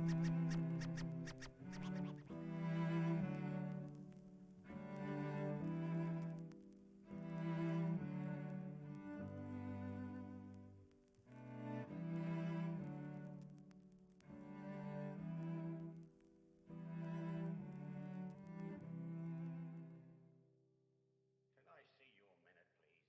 Can I see you a minute, please?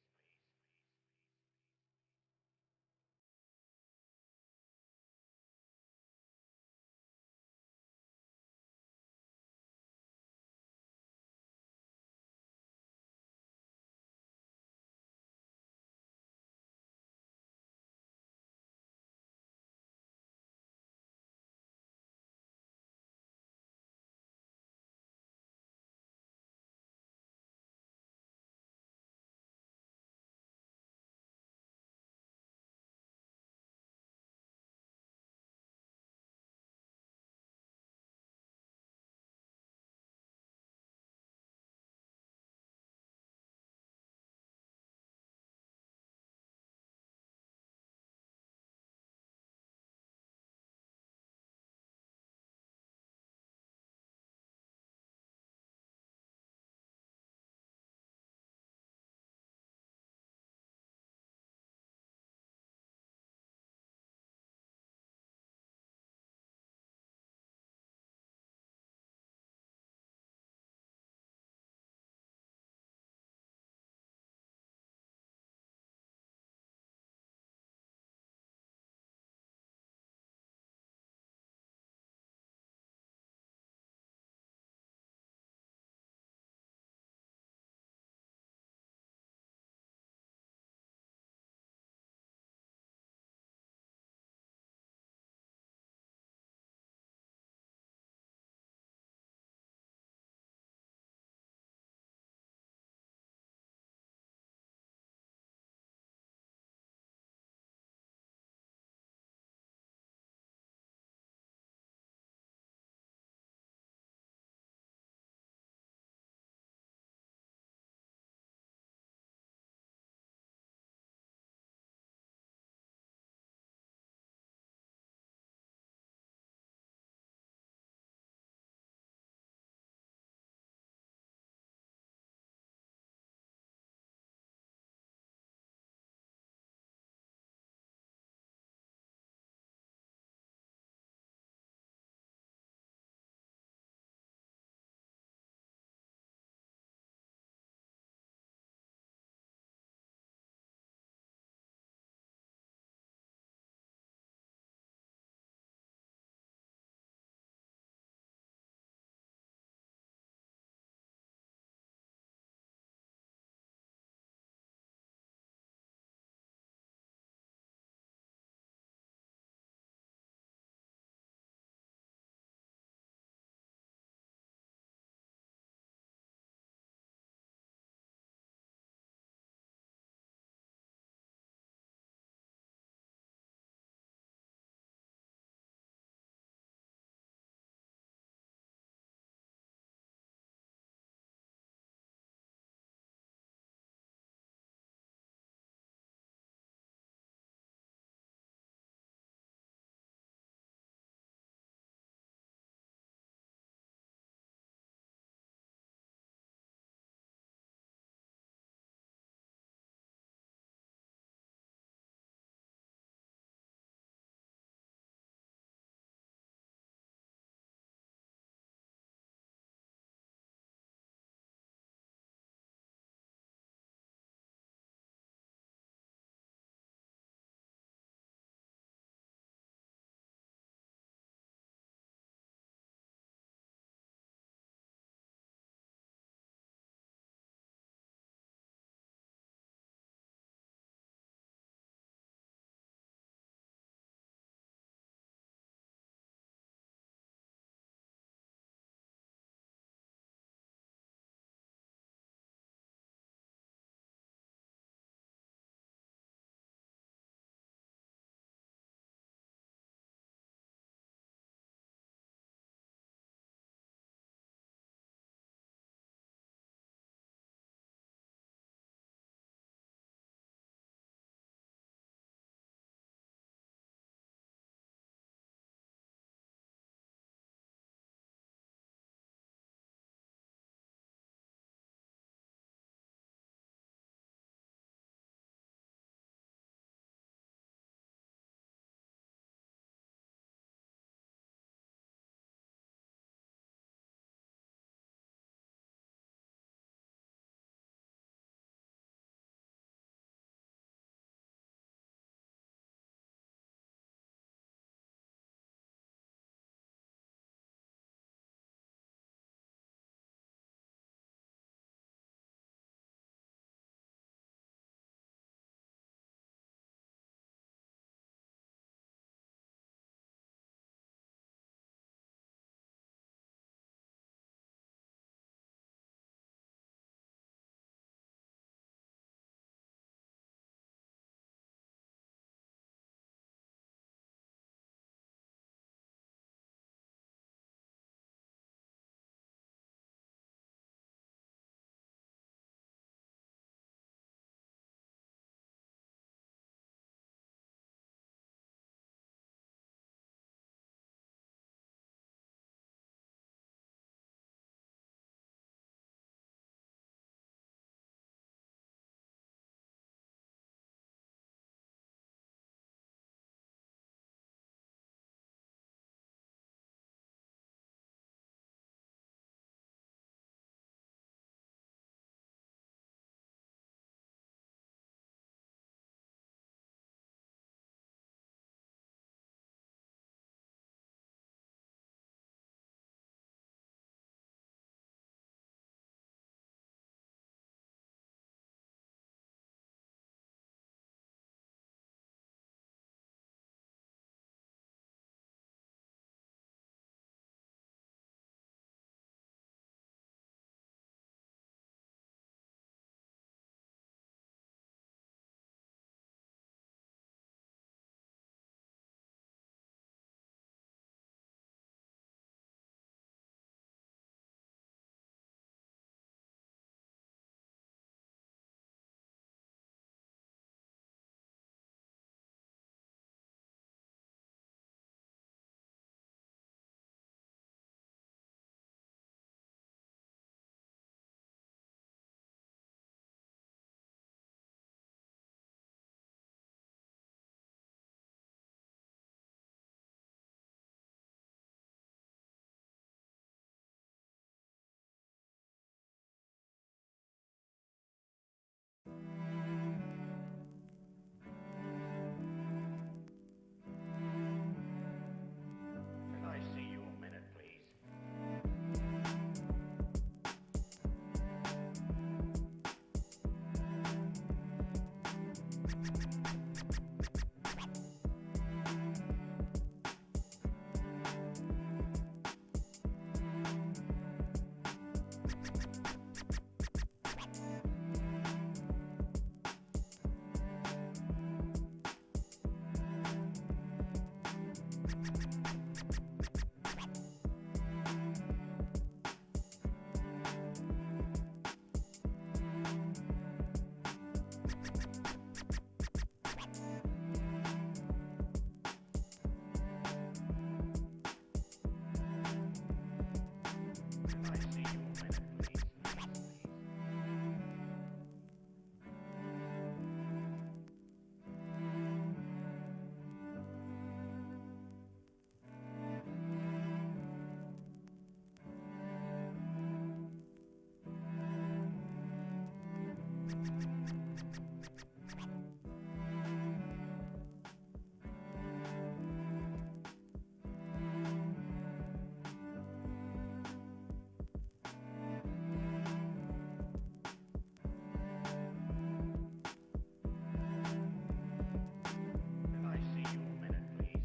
Can I see you a minute, please?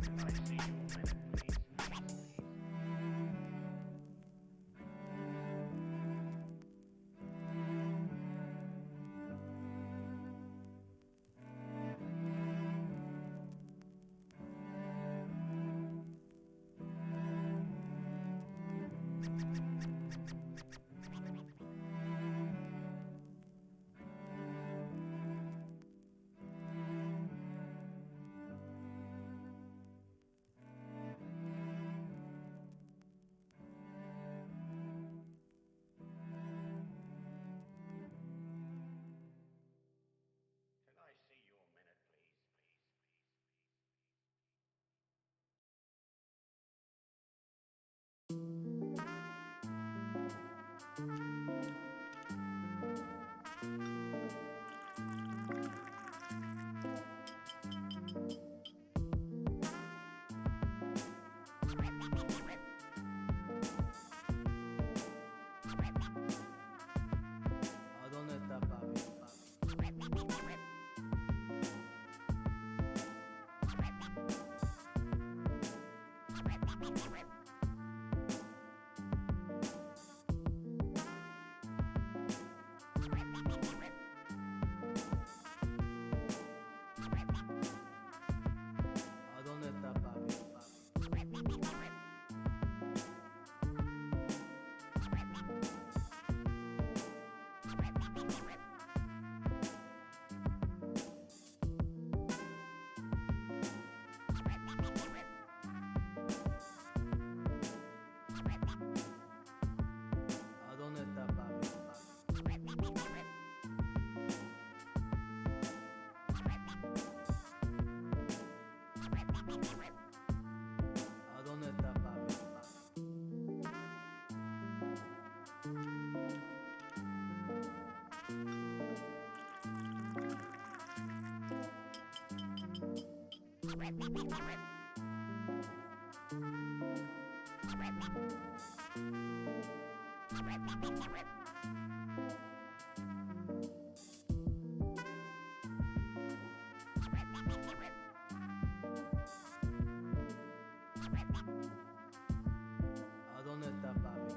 Can I see you a minute, please? Can I see you a minute, please? ¿A dónde está papi? ¿A dónde está papi? ¿A dónde está papi? ¿A dónde está papi? ¿A dónde está papi?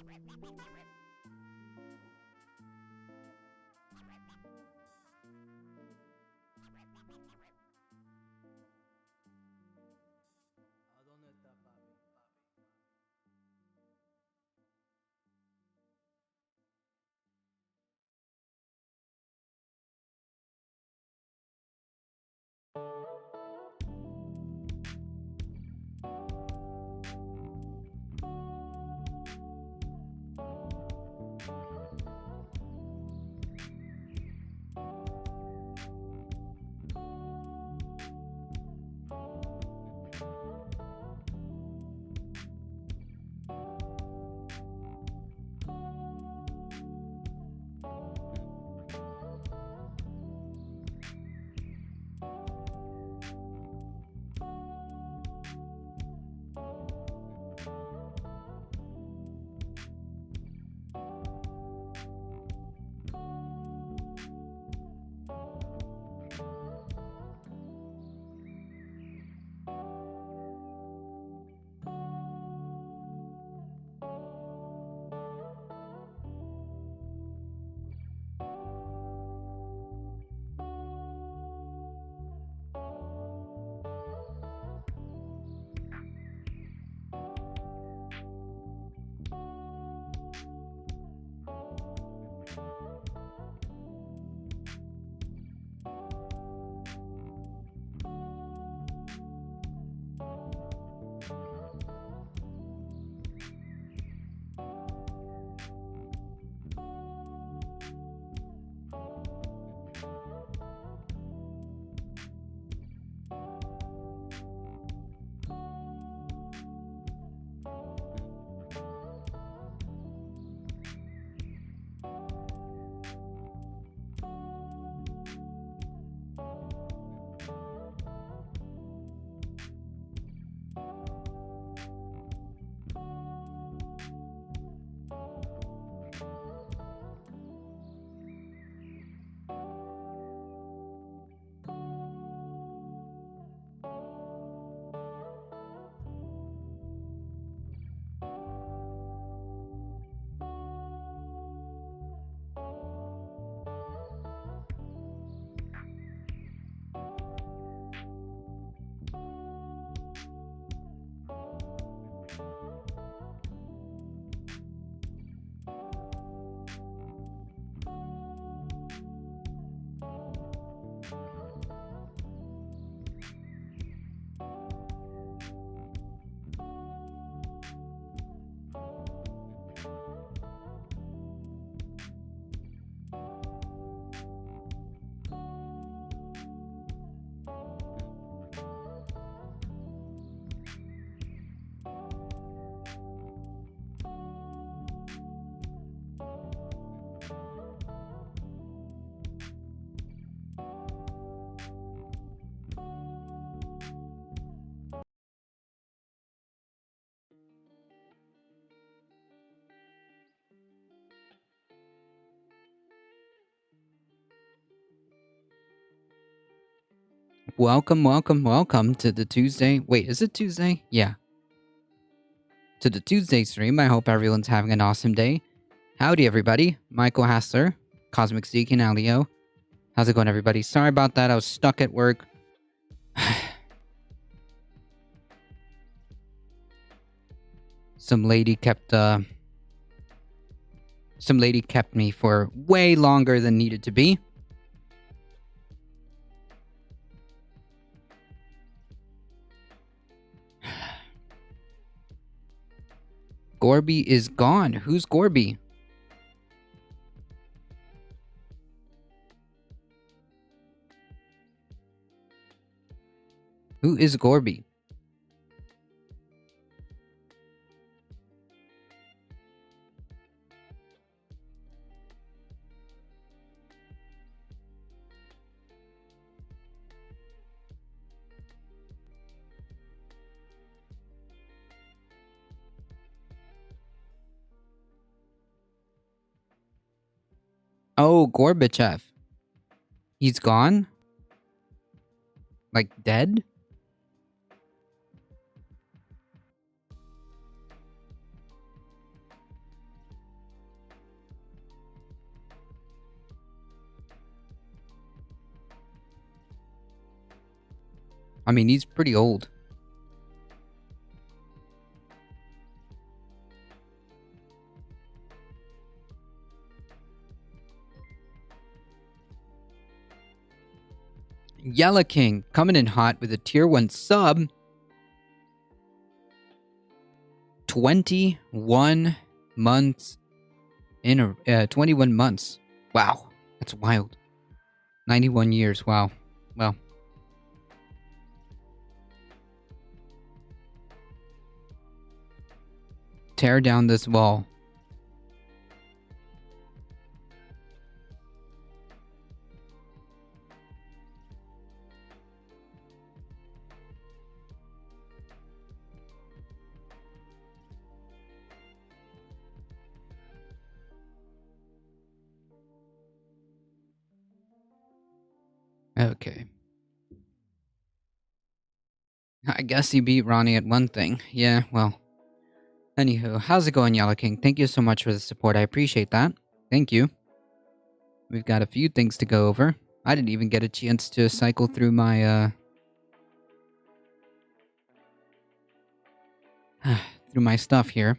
¿A dónde está papi? Welcome, welcome, welcome to the Tuesday. Wait, is it Tuesday? Yeah. To the Tuesday stream. I hope everyone's having an awesome day. Howdy, everybody. Michael Hassler, Cosmic Zeke, and Alio. How's it going, everybody? Sorry about that. I was stuck at work. Some lady kept me for way longer than needed to be. Gorby is gone. Who's Gorby? Who is Gorby? Oh, Gorbachev. He's gone? Like dead? I mean, he's pretty old. Yella King coming in hot with a tier 1 sub. 21 months in a 21 months. Wow, that's wild. 91 years. Wow. Well, tear down this wall. Okay. I guess he beat Ronnie at one thing. Yeah, well. Anywho, how's it going, Yellow King? Thank you so much for the support. I appreciate that. Thank you. We've got a few things to go over. I didn't even get a chance to cycle through my, through my stuff here.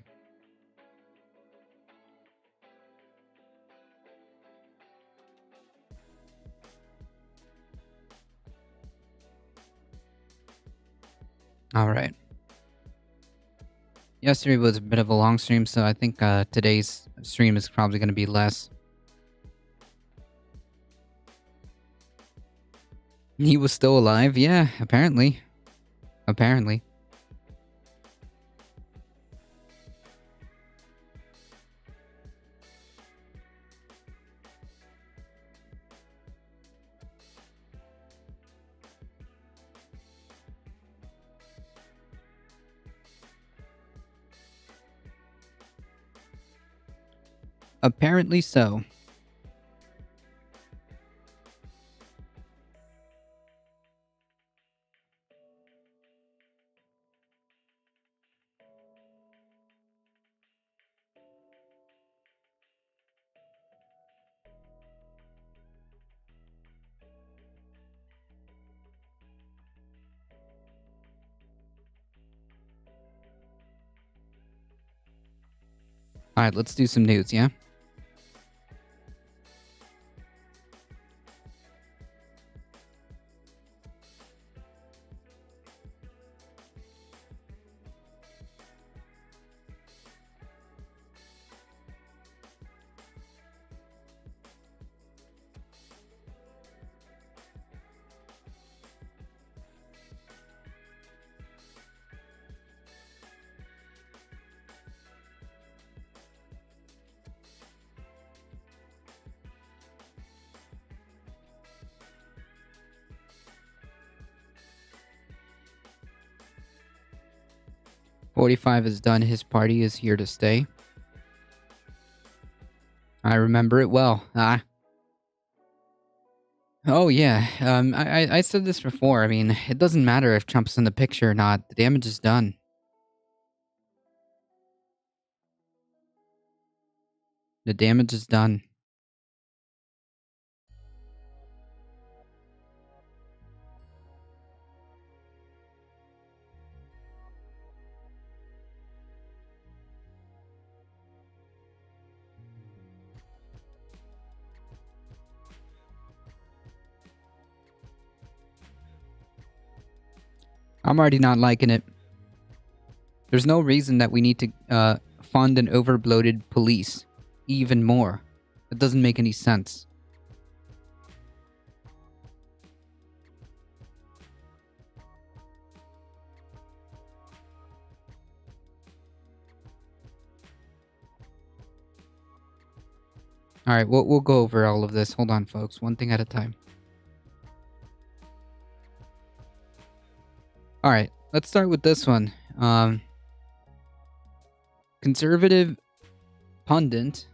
Alright. Yesterday was a bit of a long stream, so I think today's stream is probably going to be less. He was still alive? Yeah, apparently. Apparently. Apparently so. Alright, let's do some news, yeah? .45 is done. His party is here to stay. I remember it well. Oh, yeah. I said this before. I mean, it doesn't matter if Trump's in the picture or not. The damage is done. The damage is done. I'm already not liking it. There's no reason that we need to fund an overbloated police even more. It doesn't make any sense. Alright, we'll go over all of this. Hold on, folks. One thing at a time. Alright, let's start with this one. Conservative pundit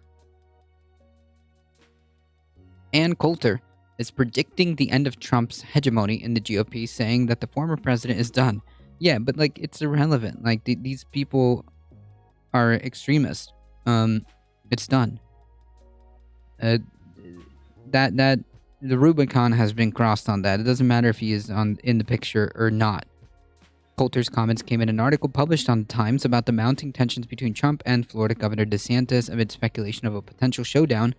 Ann Coulter is predicting the end of Trump's hegemony in the GOP, saying that the former president is done. Yeah, but like it's irrelevant. Like these people are extremists. It's done. That the Rubicon has been crossed on that. It doesn't matter if he is in the picture or not. Coulter's comments came in an article published on the Times about the mounting tensions between Trump and Florida Governor DeSantis amid speculation of a potential showdown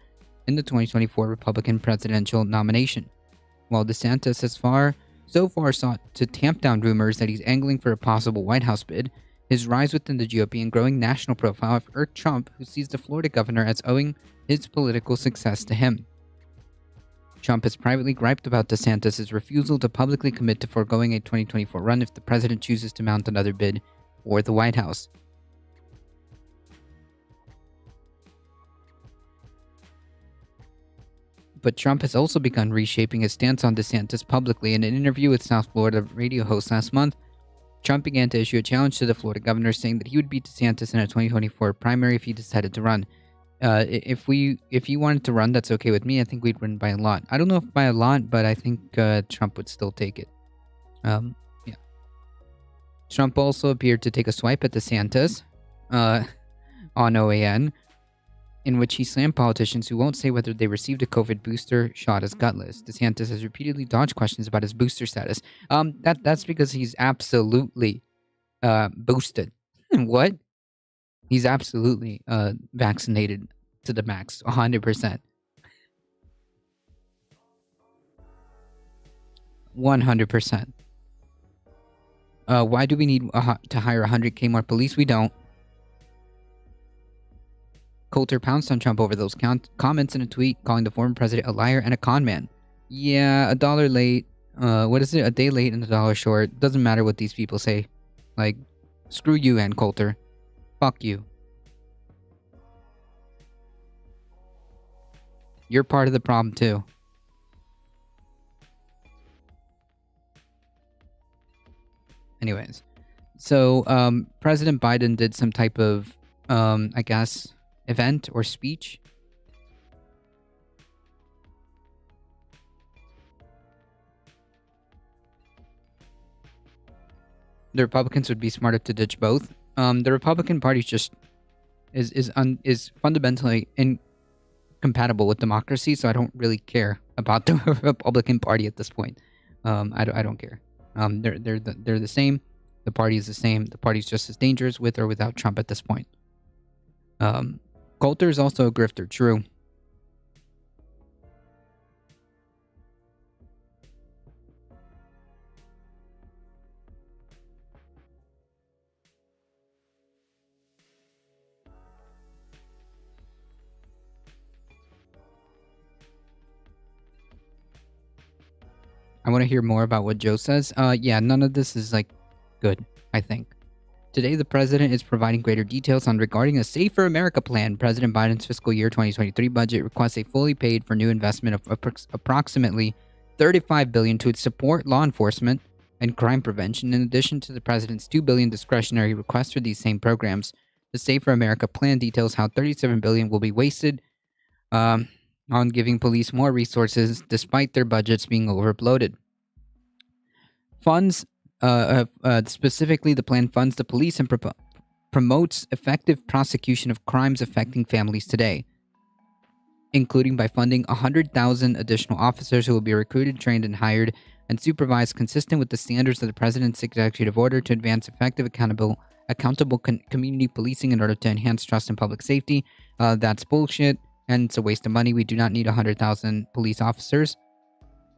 in the 2024 Republican presidential nomination. While DeSantis has so far sought to tamp down rumors that he's angling for a possible White House bid, his rise within the GOP and growing national profile have irked Trump, who sees the Florida governor as owing his political success to him. Trump has privately griped about DeSantis' refusal to publicly commit to foregoing a 2024 run if the president chooses to mount another bid for the White House. But Trump has also begun reshaping his stance on DeSantis publicly. In an interview with South Florida radio host last month, Trump began to issue a challenge to the Florida governor, saying that he would beat DeSantis in a 2024 primary if he decided to run. If he wanted to run, that's okay with me. I think we'd win by a lot. I don't know if by a lot, but I think Trump would still take it. Yeah. Trump also appeared to take a swipe at DeSantis on OAN, in which he slammed politicians who won't say whether they received a COVID booster shot as gutless. DeSantis has repeatedly dodged questions about his booster status. That's because he's absolutely boosted. What? He's absolutely vaccinated to the max, 100%. 100%. Why do we need to hire 100K more police? We don't. Coulter pounced on Trump over those comments in a tweet, calling the former president a liar and a con man. Yeah, a dollar late. What is it? A day late and a dollar short. Doesn't matter what these people say. Like, screw you, Ann Coulter. Fuck you. You're part of the problem, too. Anyways. So, President Biden did some type of, I guess, event or speech. The Republicans would be smarter to ditch both. The Republican Party just is fundamentally incompatible with democracy, so I don't really care about the Republican Party at this point. I don't care. They're the same. The party is the same. The party's just as dangerous with or without Trump at this point. Coulter is also a grifter, true. I want to hear more about what Joe says. Yeah, none of this is, like, good, I think. Today, the president is providing greater details on regarding a Safer America plan. President Biden's fiscal year 2023 budget requests a fully paid for new investment of approximately $35 billion to support law enforcement and crime prevention, in addition to the president's $2 billion discretionary request for these same programs. The Safer America plan details how $37 billion will be wasted on giving police more resources, despite their budgets being overbloated. Funds. Specifically, the plan funds the police and promotes effective prosecution of crimes affecting families today, including by funding 100,000 additional officers who will be recruited, trained, and hired and supervised consistent with the standards of the president's executive order to advance effective, accountable community policing in order to enhance trust in public safety. That's bullshit, and it's a waste of money. We do not need 100,000 police officers.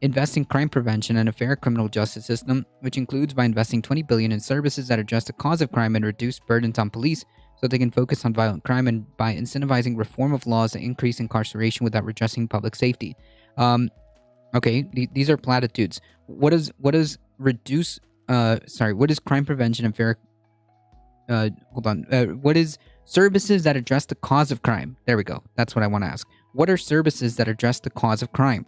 Invest in crime prevention and a fair criminal justice system, which includes by investing $20 billion in services that address the cause of crime and reduce burdens on police so they can focus on violent crime, and by incentivizing reform of laws that increase incarceration without redressing public safety. Okay, these are platitudes. What is crime prevention and fair... what is services that address the cause of crime? There we go. That's what I want to ask. What are services that address the cause of crime?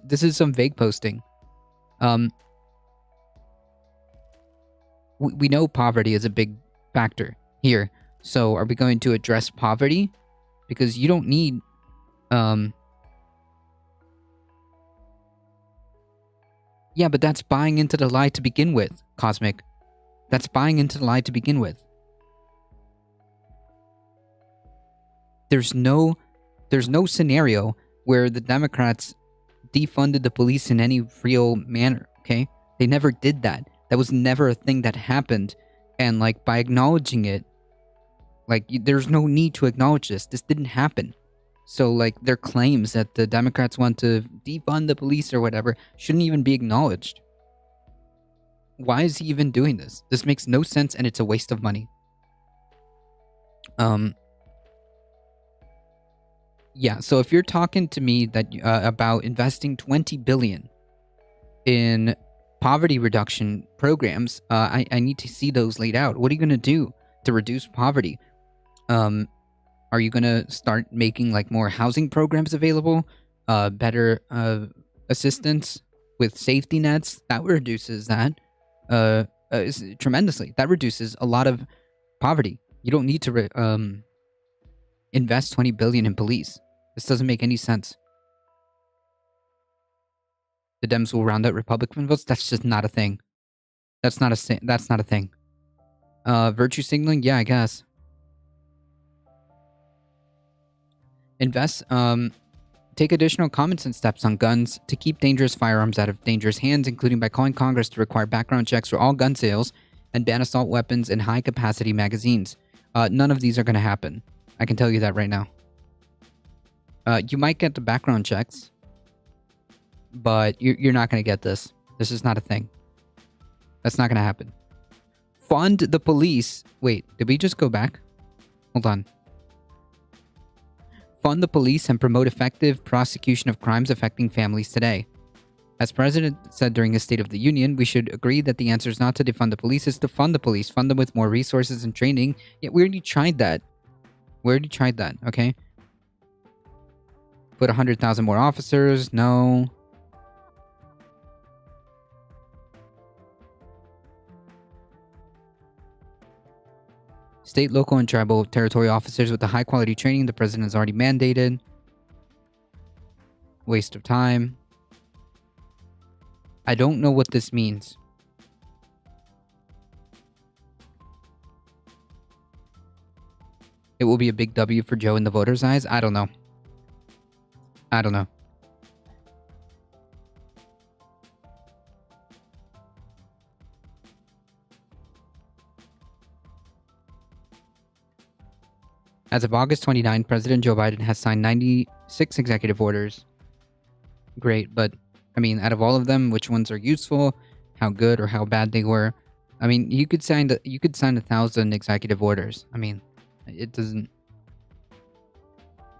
This is some vague posting. We know poverty is a big factor here. So are we going to address poverty? Because you don't need... Yeah, but that's buying into the lie to begin with, Cosmic. That's buying into the lie to begin with. There's no There's no scenario where the Democrats defunded the police in any real manner, okay? They never did that. That was never a thing that happened. And, like, by acknowledging it, like, there's no need to acknowledge this. This didn't happen. So, like, their claims that the Democrats want to defund the police or whatever shouldn't even be acknowledged. Why is he even doing this? This makes no sense, and it's a waste of money. Yeah, so if you're talking to me that about investing $20 billion in poverty reduction programs, I need to see those laid out. What are you going to do to reduce poverty? Are you going to start making, like, more housing programs available? Better assistance with safety nets? That reduces that tremendously. That reduces a lot of poverty. You don't need to invest $20 billion in police. This doesn't make any sense. The Dems will round out Republican votes. That's just not a thing. That's not a thing. Virtue signaling? Yeah, I guess. Take additional common sense steps on guns to keep dangerous firearms out of dangerous hands, including by calling Congress to require background checks for all gun sales and ban assault weapons and high-capacity magazines. None of these are going to happen. I can tell you that right now. You might get the background checks, but you're not going to get this. This is not a thing. That's not going to happen. Fund the police. Wait, did we just go back? Hold on. Fund the police and promote effective prosecution of crimes affecting families today. As President said during his State of the Union, we should agree that the answer is not to defund the police, it's to fund the police. Fund them with more resources and training. Yeah, we already tried that. Okay? Put 100,000 more officers. No. State, local, and tribal territorial officers with the high-quality training the president has already mandated. Waste of time. I don't know what this means. It will be a big W for Joe in the voters' eyes? I don't know. As of August 29, President Joe Biden has signed 96 executive orders. Great, but, I mean, out of all of them, which ones are useful, how good or how bad they were? I mean, you could sign 1,000 executive orders. I mean, it doesn't...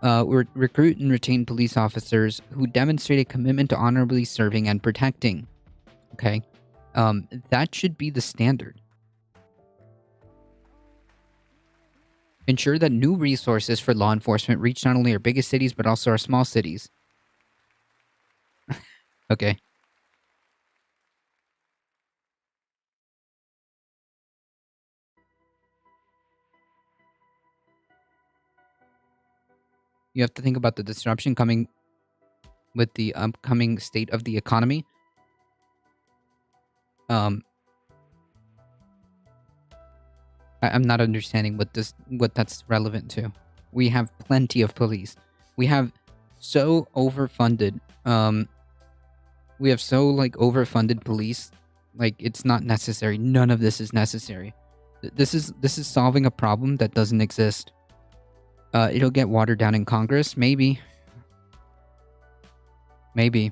recruit and retain police officers who demonstrate a commitment to honorably serving and protecting. Okay? That should be the standard. Ensure that new resources for law enforcement reach not only our biggest cities, but also our small cities. Okay. You have to think about the disruption coming with the upcoming state of the economy. I'm not understanding what that's relevant to. We have plenty of police. We have so overfunded. We have so, like, overfunded police. Like, it's not necessary. None of this is necessary. This is solving a problem that doesn't exist. It'll get watered down in Congress, maybe. Maybe.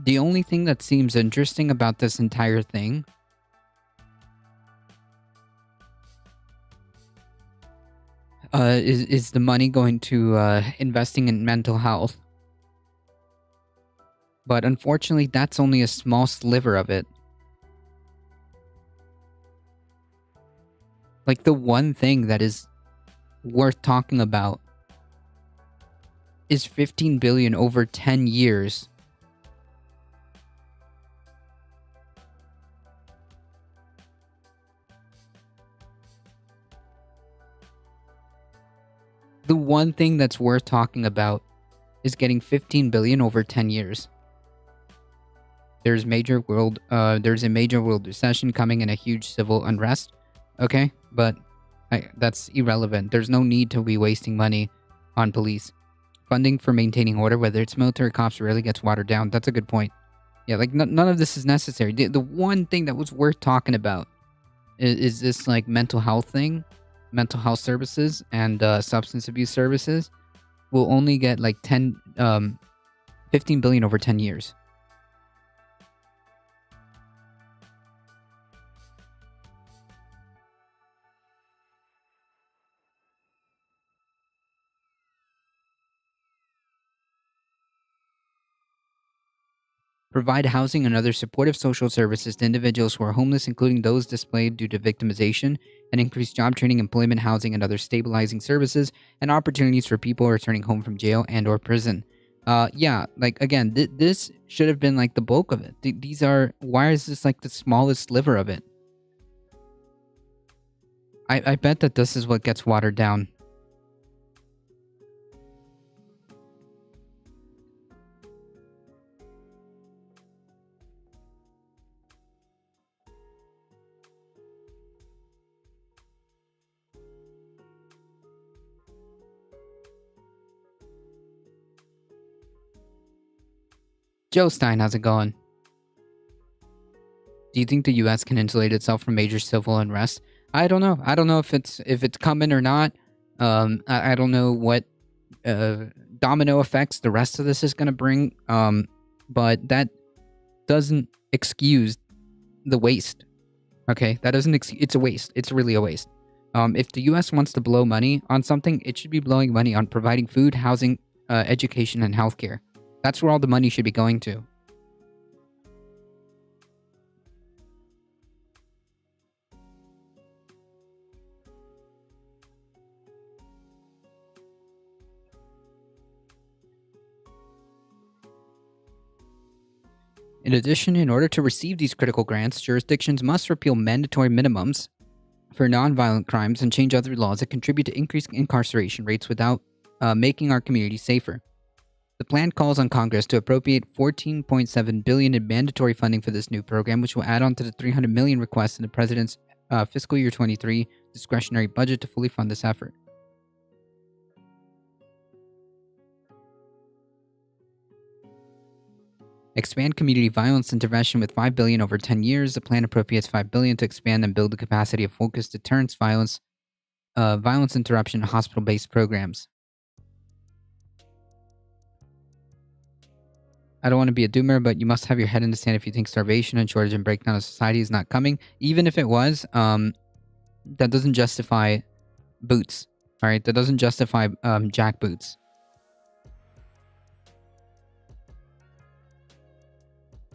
The only thing that seems interesting about this entire thing is the money going to investing in mental health. But unfortunately, that's only a small sliver of it. Like, the one thing that is worth talking about is $15 billion over 10 years The one thing that's worth talking about is getting 15 billion over 10 years. There's a major world recession coming and a huge civil unrest. Okay, but that's irrelevant. There's no need to be wasting money on police. Funding for maintaining order, whether it's military cops, rarely gets watered down. That's a good point. Yeah, like none of this is necessary. The one thing that was worth talking about is this like mental health thing, mental health services and substance abuse services will only get like 15 billion over 10 years. Provide housing and other supportive social services to individuals who are homeless, including those displaced due to victimization, and increase job training, employment, housing, and other stabilizing services and opportunities for people returning home from jail and or prison. Yeah, like again, this should have been like the bulk of it. Why is this like the smallest sliver of it? I bet that this is what gets watered down. Joe Stein, how's it going? Do you think the U.S. can insulate itself from major civil unrest? I don't know. I don't know if it's coming or not. I don't know what domino effects the rest of this is going to bring. But that doesn't excuse the waste. Okay, that doesn't. It's a waste. It's really a waste. If the U.S. wants to blow money on something, it should be blowing money on providing food, housing, education, and healthcare. That's where all the money should be going to. In addition, in order to receive these critical grants, jurisdictions must repeal mandatory minimums for nonviolent crimes and change other laws that contribute to increased incarceration rates without making our communities safer. The plan calls on Congress to appropriate $14.7 billion in mandatory funding for this new program, which will add on to the $300 million request in the president's fiscal year 23 discretionary budget to fully fund this effort. Expand community violence intervention with $5 billion over 10 years. The plan appropriates $5 billion to expand and build the capacity of focused deterrence, violence interruption, and hospital-based programs. I don't want to be a doomer, but you must have your head in the sand if you think starvation and shortage and breakdown of society is not coming. Even if it was, that doesn't justify boots. All right, that doesn't justify jack boots.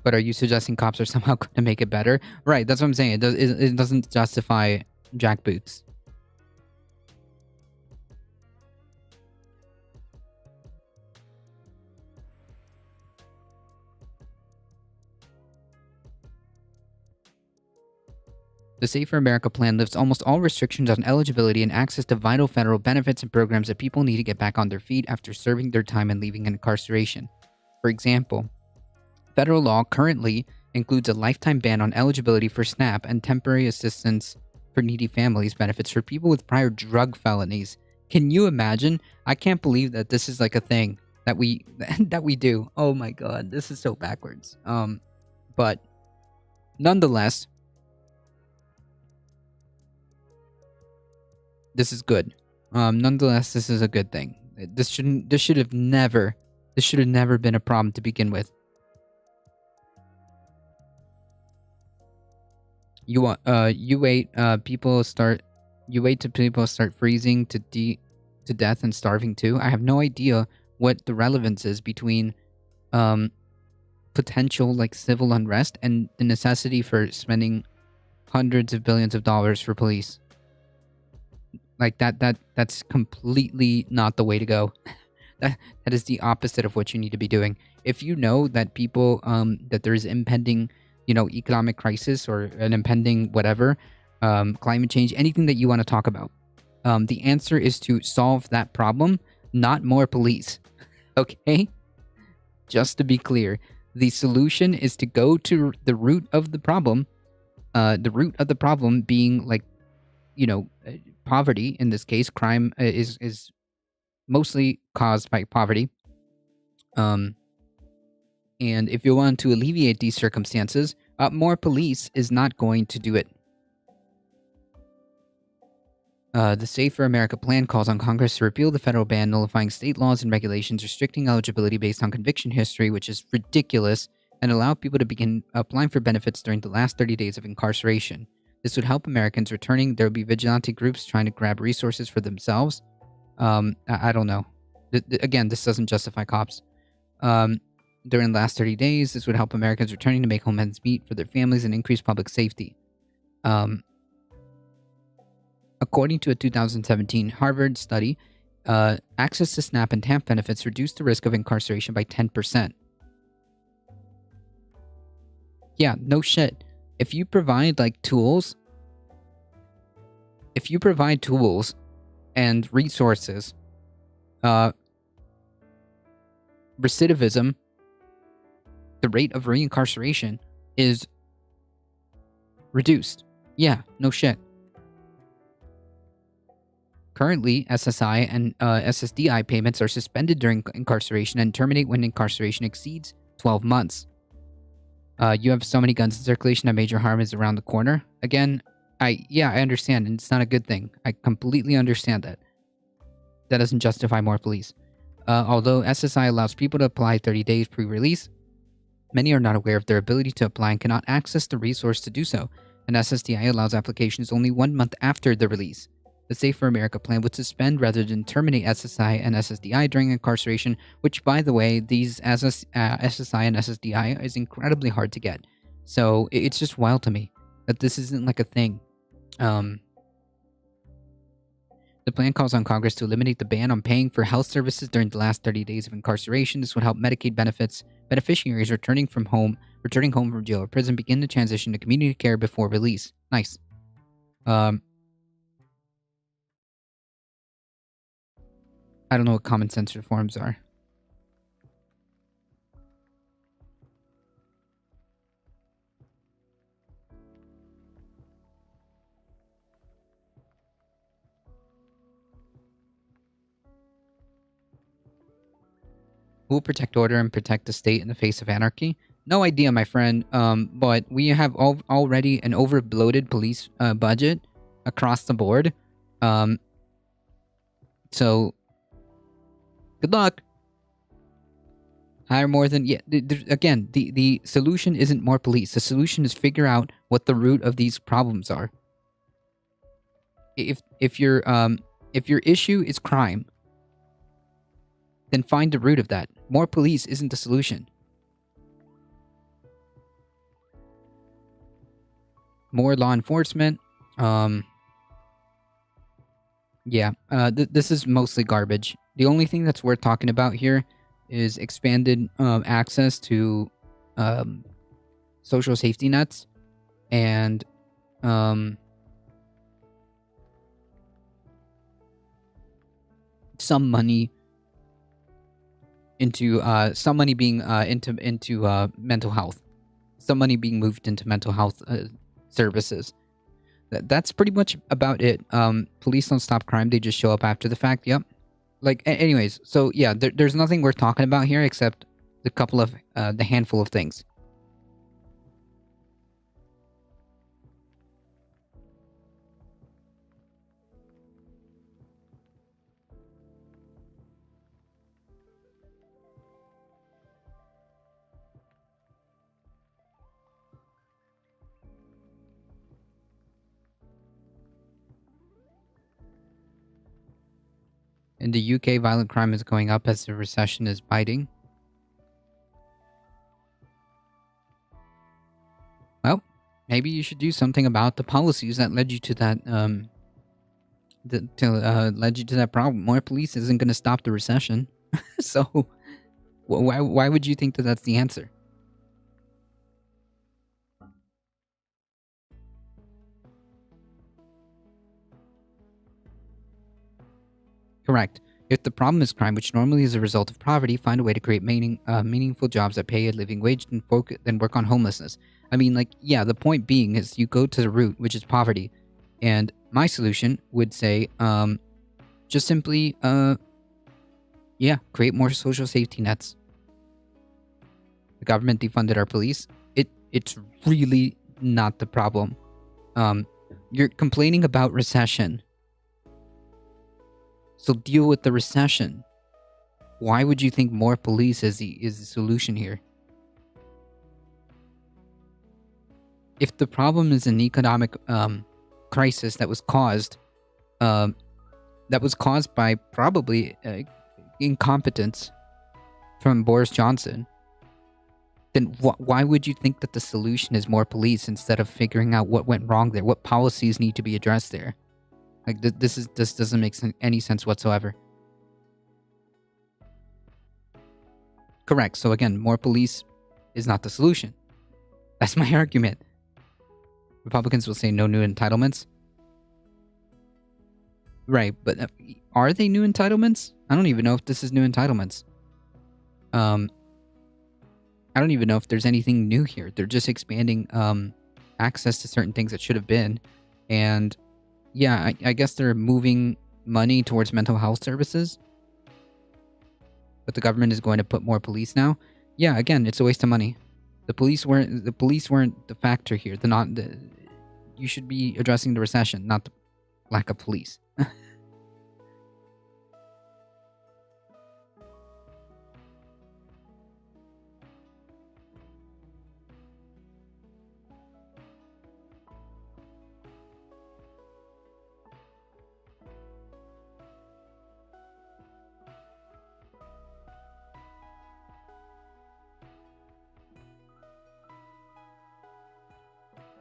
But are you suggesting cops are somehow going to make it better? Right, that's what I'm saying. It doesn't justify jack boots. The Safer America plan lifts almost all restrictions on eligibility and access to vital federal benefits and programs that people need to get back on their feet after serving their time and leaving incarceration. For example, federal law currently includes a lifetime ban on eligibility for SNAP and temporary assistance for needy families benefits for people with prior drug felonies. Can you imagine? I can't believe that this is like a thing that we do. Oh my god, this is so backwards. But nonetheless, this is good. Nonetheless, this is a good thing. This should have never been a problem to begin with. You wait till people start freezing to death and starving too. I have no idea what the relevance is between potential like civil unrest and the necessity for spending hundreds of billions of dollars for police. Like that's completely not the way to go. That is the opposite of what you need to be doing. If you know that people that there's impending, economic crisis or an impending whatever, climate change, anything that you want to talk about, The answer is to solve that problem, not more police. Okay? Just to be clear, the solution is to go to the root of the problem. The root of the problem being like, poverty. In this case, crime is mostly caused by poverty. And if you want to alleviate these circumstances, more police is not going to do it. The Save for America plan calls on Congress to repeal the federal ban nullifying state laws and regulations restricting eligibility based on conviction history, which is ridiculous, and allow people to begin applying for benefits during the last 30 days of incarceration. This would help Americans returning. There will be vigilante groups trying to grab resources for themselves. I don't know. Again, this doesn't justify cops. During the last 30 days, this would help Americans returning to make home ends meet for their families and increase public safety. According to a 2017 Harvard study, access to SNAP and TAMP benefits reduced the risk of incarceration by 10%. Yeah, no shit. If you provide tools and resources, recidivism, the rate of reincarceration is reduced. Yeah, no shit. Currently, SSI and SSDI payments are suspended during incarceration and terminate when incarceration exceeds 12 months. You have so many guns in circulation that major harm is around the corner. Again, I understand, and it's not a good thing. I completely understand that. That doesn't justify more police. Although SSI allows people to apply 30 days pre-release, many are not aware of their ability to apply and cannot access the resource to do so. And SSDI allows applications only 1 month after the release. The Save for America plan would suspend rather than terminate SSI and SSDI during incarceration, which, by the way, these SSI and SSDI is incredibly hard to get. So it's just wild to me that this isn't a thing. The plan calls on Congress to eliminate the ban on paying for health services during the last 30 days of incarceration. This would help Medicaid beneficiaries returning home from jail or prison begin to transition to community care before release. Nice. I don't know what common sense reforms are. Who will protect order and protect the state in the face of anarchy? No idea, my friend. But we have already an over-bloated police budget across the board. So good luck. Hire more than... Yeah, again, the solution isn't more police. The solution is figure out what the root of these problems are. If your issue is crime, then find the root of that. More police isn't the solution. More law enforcement. This is mostly garbage. The only thing that's worth talking about here is expanded access to social safety nets and some money being into mental health. Some money being moved into mental health services. That's pretty much about it. Police don't stop crime; they just show up after the fact. Yep. Anyways, so yeah, there's nothing worth talking about here except the handful of things. In the UK, violent crime is going up as the recession is biting. Well, maybe you should do something about the policies that led you to that. Led you to that problem. More police isn't going to stop the recession. So, why would you think that that's the answer? Correct. If the problem is crime, which normally is a result of poverty, find a way to create meaningful jobs that pay a living wage, then work on homelessness. I mean, like, yeah, the point being is you go to the root, which is poverty. And my solution would say, just simply, yeah, create more social safety nets. The government defunded our police. It's really not the problem. You're complaining about recession. So deal with the recession. Why would you think more police is the solution here? If the problem is an economic crisis that was caused by probably incompetence from Boris Johnson, then why would you think that the solution is more police instead of figuring out what went wrong there? What policies need to be addressed there? Like, this doesn't make any sense whatsoever. Correct. So again, more police is not the solution. That's my argument. Republicans will say no new entitlements. Right, but are they new entitlements? I don't even know if this is new entitlements. I don't even know if there's anything new here. They're just expanding access to certain things that should have been. And yeah, I guess they're moving money towards mental health services. But the government is going to put more police now. Yeah, again, it's a waste of money. The police weren't the factor here. You should be addressing the recession, not the lack of police.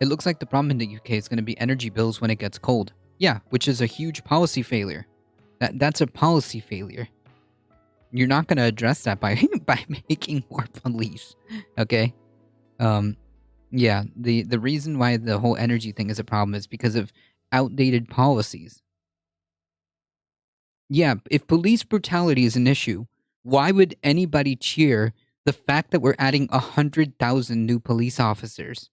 It looks like the problem in the UK is going to be energy bills when it gets cold. Yeah, which is a huge policy failure. That's a policy failure. You're not going to address that by by making more police. Okay? Yeah, the reason why the whole energy thing is a problem is because of outdated policies. Yeah, if police brutality is an issue, why would anybody cheer the fact that we're adding 100,000 new police officers?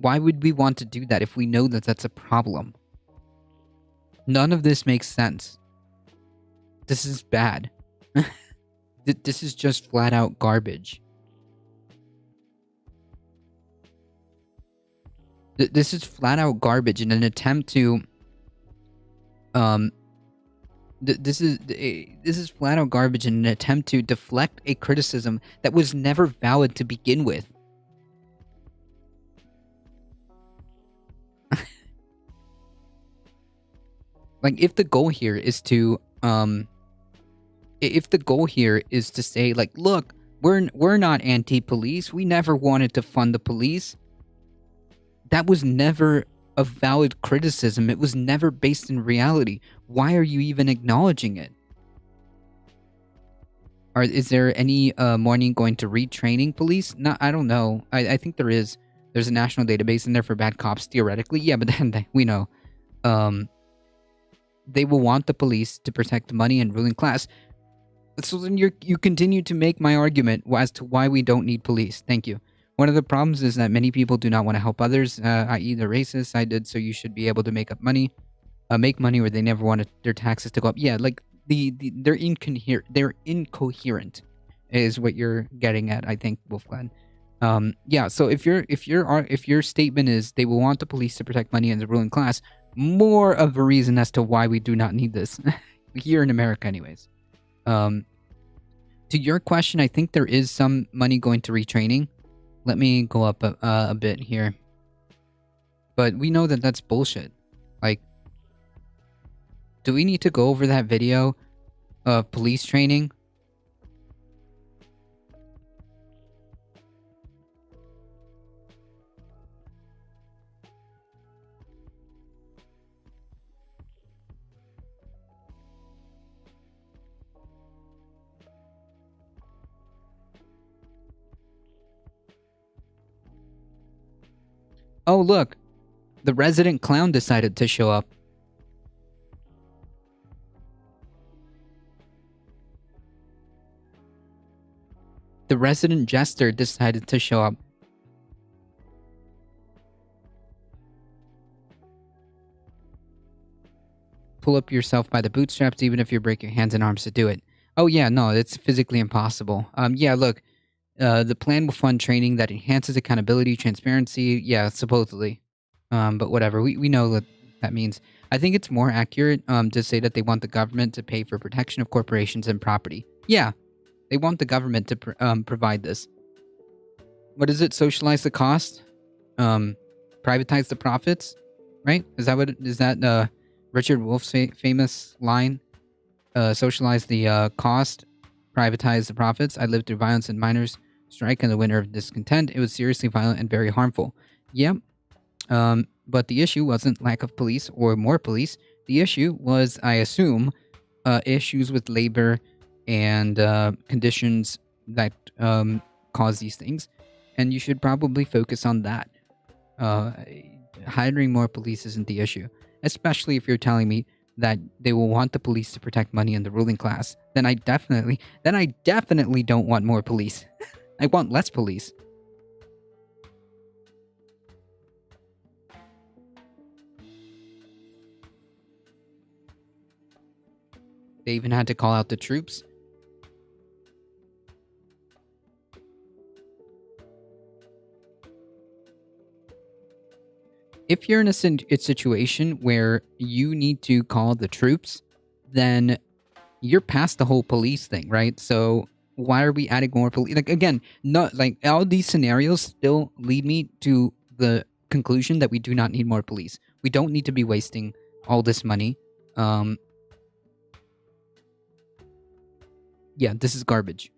Why would we want to do that if we know that that's a problem? None of this makes sense. This is bad. This is just flat out garbage. This is flat out garbage in an attempt to this is flat out garbage in an attempt to deflect a criticism that was never valid to begin with. Like, if the goal here is to say, like, look, we're not anti-police, we never wanted to fund the police, that was never a valid criticism. It was never based in reality. Why are you even acknowledging it? Is there any money going to retraining police? No, I don't know. I think there is. There's a national database in there for bad cops, theoretically. Yeah, but then we know. They will want the police to protect the money and ruling class. So then you continue to make my argument as to why we don't need police. Thank you. One of the problems is that many people do not want to help others, i.e. the racist I did, so you should be able to make money, or they never wanted their taxes to go up. Yeah, like they're incoherent is what you're getting at, I think, Wolfclan. Yeah, so if your statement is they will want the police to protect money and the ruling class, more of a reason as to why we do not need this here in America anyways. To your question, I think there is some money going to retraining. Let me go up a bit here. But we know that that's bullshit. Like, do we need to go over that video of police training? Oh, look. The resident clown decided to show up. The resident jester decided to show up. Pull up yourself by the bootstraps even if you break your hands and arms to do it. Oh yeah, no, it's physically impossible. Yeah, look, the plan will fund training that enhances accountability, transparency. Yeah, supposedly. But whatever, we know what that means. I think it's more accurate to say that they want the government to pay for protection of corporations and property. Yeah, they want the government to provide this. What is it? Socialize the cost? Privatize the profits? Right? Is that Richard Wolff's famous line? Socialize the cost, privatize the profits. I lived through violence and miners' strike and the winter of discontent. It was seriously violent and very harmful. Yep. But the issue wasn't lack of police or more police. The issue was, I assume, issues with labor and conditions that cause these things. And you should probably focus on that. Hiring more police isn't the issue. Especially if you're telling me that they will want the police to protect money in the ruling class. Then I definitely don't want more police. I want less police. They even had to call out the troops. If you're in a situation where you need to call the troops, then you're past the whole police thing, right? So why are we adding more police? Like, again, not like all these scenarios still lead me to the conclusion that we do not need more police. We don't need to be wasting all this money. Yeah, this is garbage.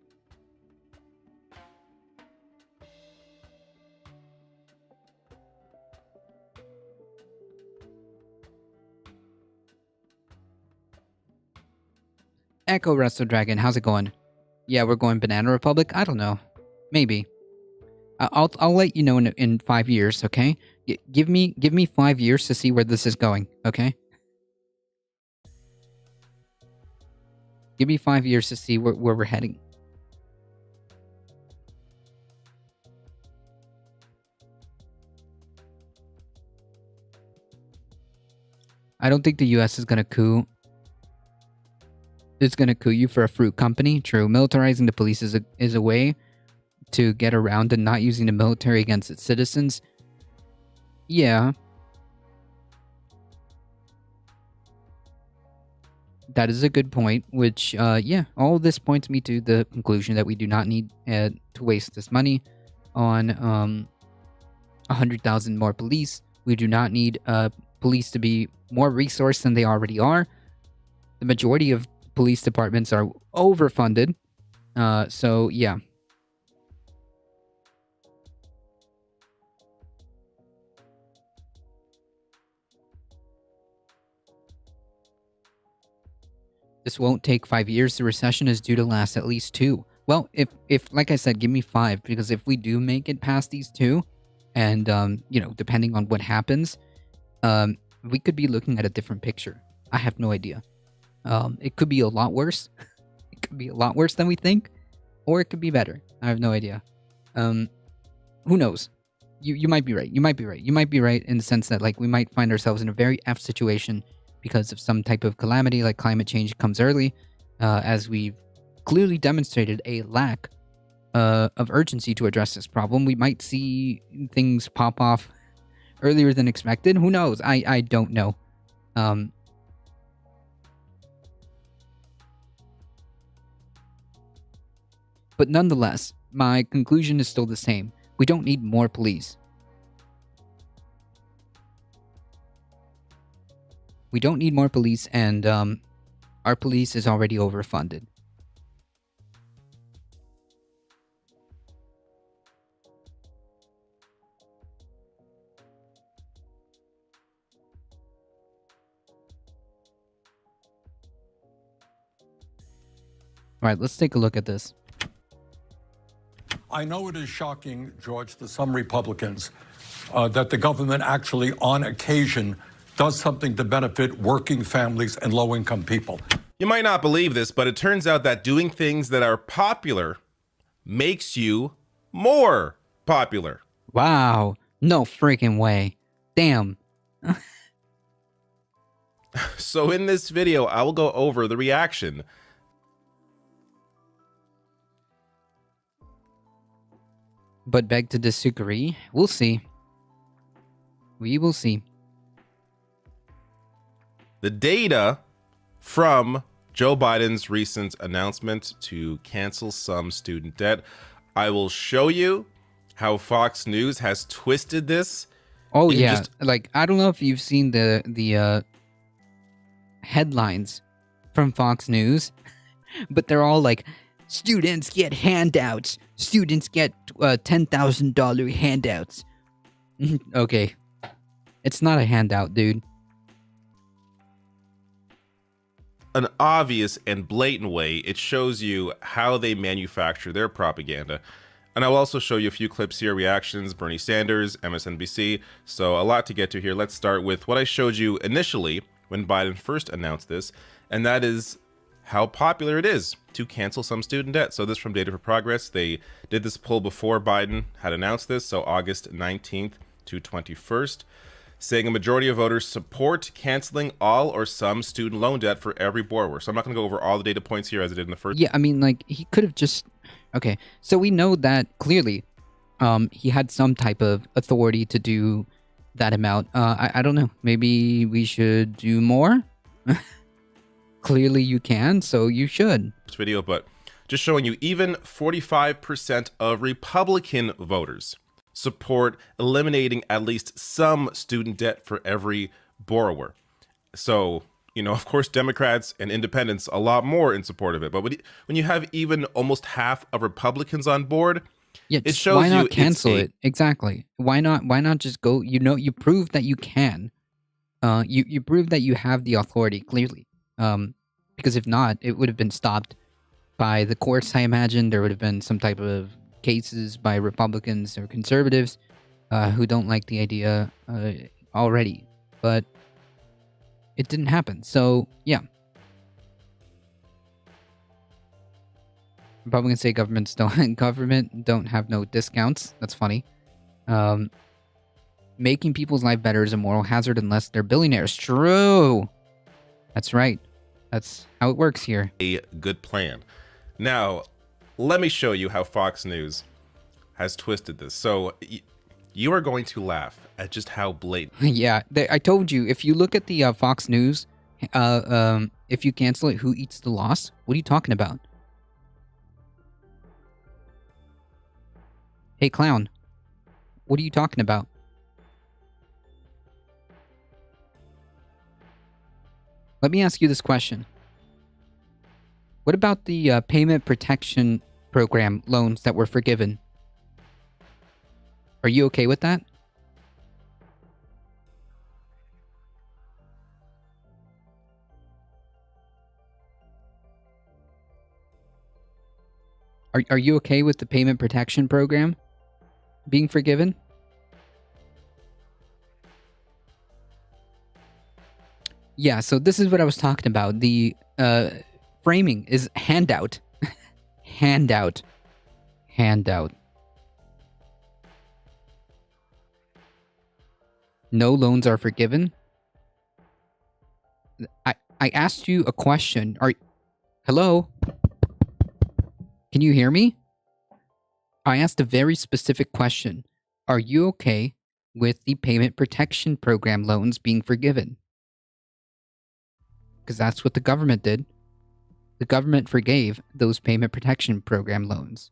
Echo Wrestle Dragon, how's it going? Yeah, we're going Banana Republic? I don't know. Maybe. I'll let you know in 5 years, okay? Give me 5 years to see where this is going, okay? Give me 5 years to see where we're heading. I don't think the US is gonna coup. It's gonna coup you for a fruit company. True. Militarizing the police is a way to get around and not using the military against its citizens. Yeah. That is a good point, which, yeah, all of this points me to the conclusion that we do not need to waste this money on 100,000 more police. We do not need police to be more resourced than they already are. The majority of police departments are overfunded. So, yeah. This won't take 5 years. The recession is due to last at least 2. Well, if like I said, give me 5, because if we do make it past these 2, and, depending on what happens, we could be looking at a different picture. I have no idea. It could be a lot worse. It could be a lot worse than we think, or it could be better. I have no idea. Who knows? You might be right. You might be right. You might be right in the sense that, like, we might find ourselves in a very F situation because of some type of calamity, like climate change comes early, as we've clearly demonstrated a lack of urgency to address this problem. We might see things pop off earlier than expected. Who knows? I don't know. But nonetheless, my conclusion is still the same. We don't need more police. We don't need more police, and our police is already overfunded. All right, let's take a look at this. I know it is shocking, George, to some Republicans that the government actually, on occasion, does something to benefit working families and low-income people. You might not believe this, but it turns out that doing things that are popular makes you more popular. Wow. No freaking way. Damn. So in this video, I will go over the reaction But beg to disagree. We'll see. We will see. the data from Joe Biden's recent announcement to cancel some student debt. I will show you how Fox News has twisted this. Oh in yeah. just- Like I don't know if you've seen the headlines from Fox News, but they're all like, students get handouts. Students get $10,000 handouts. Okay. It's not a handout, dude. An obvious and blatant way, it shows you how they manufacture their propaganda. And I'll also show you a few clips here, reactions, Bernie Sanders, MSNBC. So a lot to get to here. Let's start with what I showed you initially when Biden first announced this, and that is how popular it is to cancel some student debt. So this from Data for Progress. They did this poll before Biden had announced this, so August 19th to 21st, saying a majority of voters support canceling all or some student loan debt for every borrower. So I'm not going to go over all the data points here as I did in the first. Yeah, I mean, like, he could have just... Okay, so we know that clearly he had some type of authority to do that amount. I don't know. Maybe we should do more? Clearly you can, so you should. Video, but just showing you even 45% of Republican voters support eliminating at least some student debt for every borrower. So, you know, of course, Democrats and independents a lot more in support of it. But when you have even almost half of Republicans on board, Yeah, it just shows why you not it's cancel a- it? Exactly. Why not just go, you proved that you can. You proved that you have the authority, clearly. Because if not, it would have been stopped by the courts, I imagine. There would have been some type of cases by Republicans or conservatives who don't like the idea already. But it didn't happen. So, yeah. Republicans say government don't have no discounts. That's funny. Making people's life better is a moral hazard unless they're billionaires. True. That's right. That's how it works here. a good plan. Now, let me show you how Fox News has twisted this. So you are going to laugh at just how blatant Yeah, I told you. If you look at the Fox News, if you cancel it, who eats the loss? What are you talking about? Hey, clown. What are you talking about? Let me ask you this question. What about the payment protection program loans that were forgiven? Are you okay with that? Are you okay with the payment protection program being forgiven? Yeah, so this is what I was talking about. The framing is handout. Handout. Handout. No loans are forgiven. I asked you a question. Hello? Can you hear me? I asked a very specific question. Are you okay with the payment protection program loans being forgiven? Because that's what the government did. The government forgave those payment protection program loans.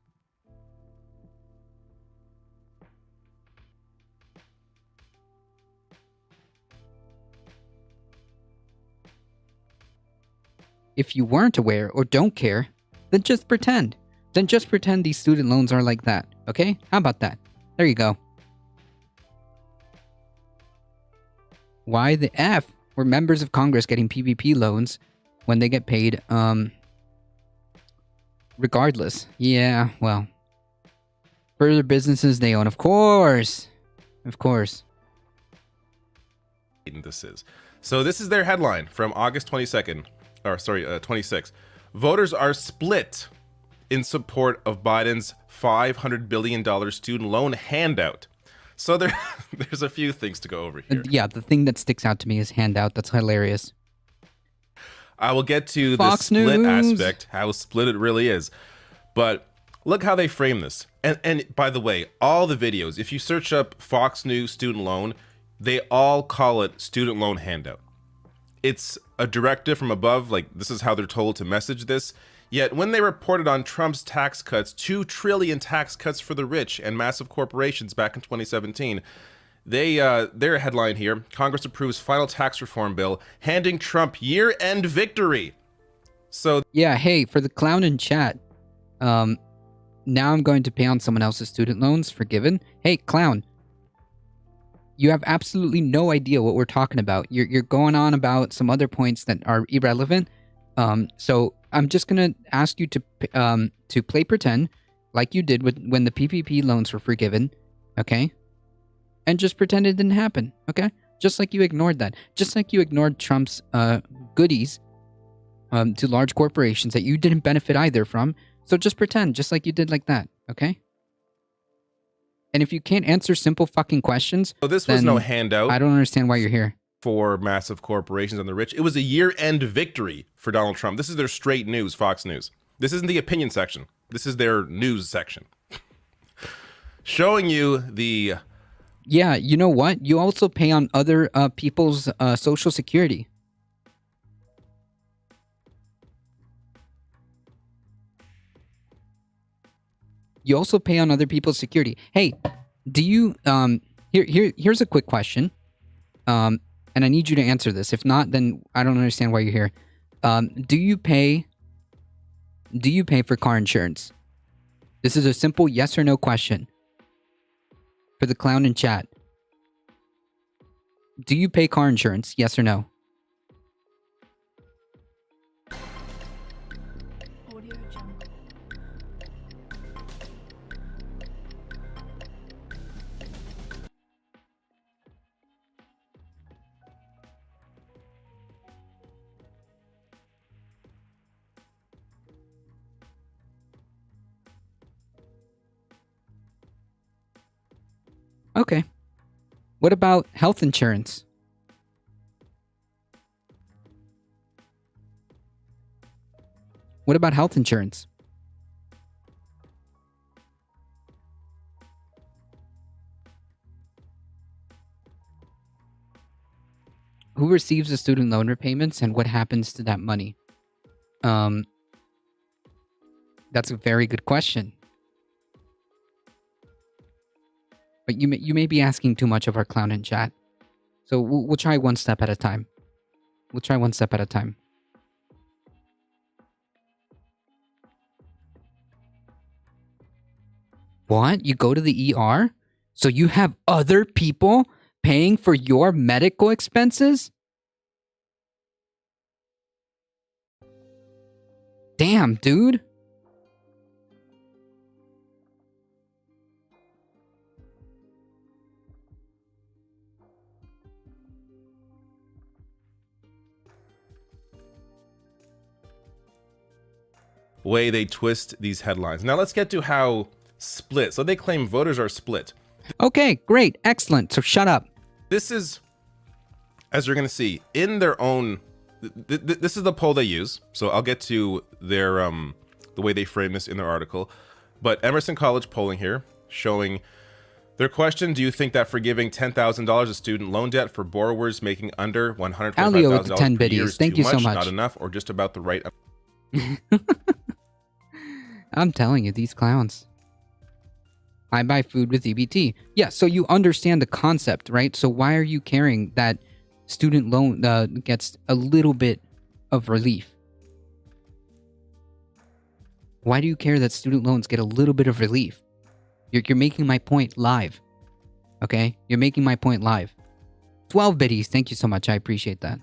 If you weren't aware or don't care, then just pretend. Then just pretend these student loans are like that, okay? How about that? There you go. Why the F were members of Congress getting PPP loans when they get paid, regardless? Yeah, well. Further businesses they own, of course. Of course. this is. So this is their headline from August 22nd, or sorry, 26th. Voters are split in support of Biden's $500 billion student loan handout. So there's a few things to go over here. Yeah, the thing that sticks out to me is handout. That's hilarious. I will get to Fox the split News. aspect, how split it really is. But look how they frame this. And by the way, all the videos, if you search up Fox News student loan, they all call it student loan handout. It's a directive from above, like this is how they're told to message this. Yet when they reported on Trump's tax cuts, 2 trillion tax cuts for the rich and massive corporations back in 2017, their headline here, Congress approves final tax reform bill, handing Trump year-end victory. So Yeah, hey, for the clown in chat, now I'm going to pay on someone else's student loans, forgiven. Hey, clown, you have absolutely no idea what we're talking about. You're going on about some other points that are irrelevant. So I'm just gonna ask you to play pretend like you did when the PPP loans were forgiven, okay? And just pretend it didn't happen, okay? Just like you ignored that. Just like you ignored Trump's goodies to large corporations that you didn't benefit either from. So just pretend, just like you did like that, okay? And if you can't answer simple fucking questions, this was then no handout I don't understand why you're here. for massive corporations and the rich. It was a year-end victory for Donald Trump. This is their straight news, Fox News. This isn't the opinion section. This is their news section. Showing you the... Yeah, you know what? You also pay on other people's social security. You also pay on other people's security. Hey, do you here's a quick question. And I need you to answer this. If not, then I don't understand why you're here. Do you pay for car insurance? This is a simple yes or no question. For the clown in chat. Do you pay car insurance? Yes or no? Audio Jungle. Okay. What about health insurance? What about health insurance? Who receives the student loan repayments and what happens to that money? That's a very good question. But you may be asking too much of our clown in chat. So we'll try one step at a time. We'll try one step at a time. What? You go to the ER? So you have other people paying for your medical expenses? Damn, dude. way they twist these headlines. Now let's get to how split. So they claim voters are split. Okay, great. Excellent. So shut up. This is, as you're going to see, in their own... this is the poll they use. So I'll get to their the way they frame this in their article. But Emerson College polling here, showing their question: do you think that forgiving $10,000 of student loan debt for borrowers making under Alio with the 10 $125,000 per year biddies. is Thank too you so much. not enough, or just about the right? I'm telling you, these clowns. I buy food with EBT. Yeah, so you understand the concept, right? So why are you caring that student loan gets a little bit of relief? Why do you care that student loans get a little bit of relief? You're making my point live. Okay? You're making my point live. 12 biddies. Thank you so much. I appreciate that.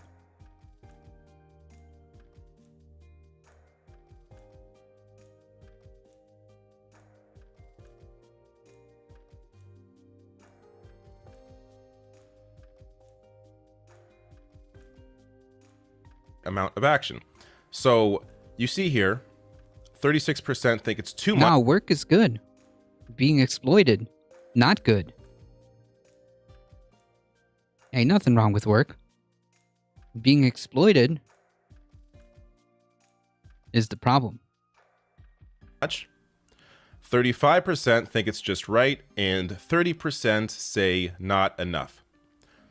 Amount of action. So you see here, 36% think it's too much. No, work is good. Being exploited, not good. Ain't nothing wrong with work. Being exploited is the problem. 35% think it's just right, and 30% say not enough.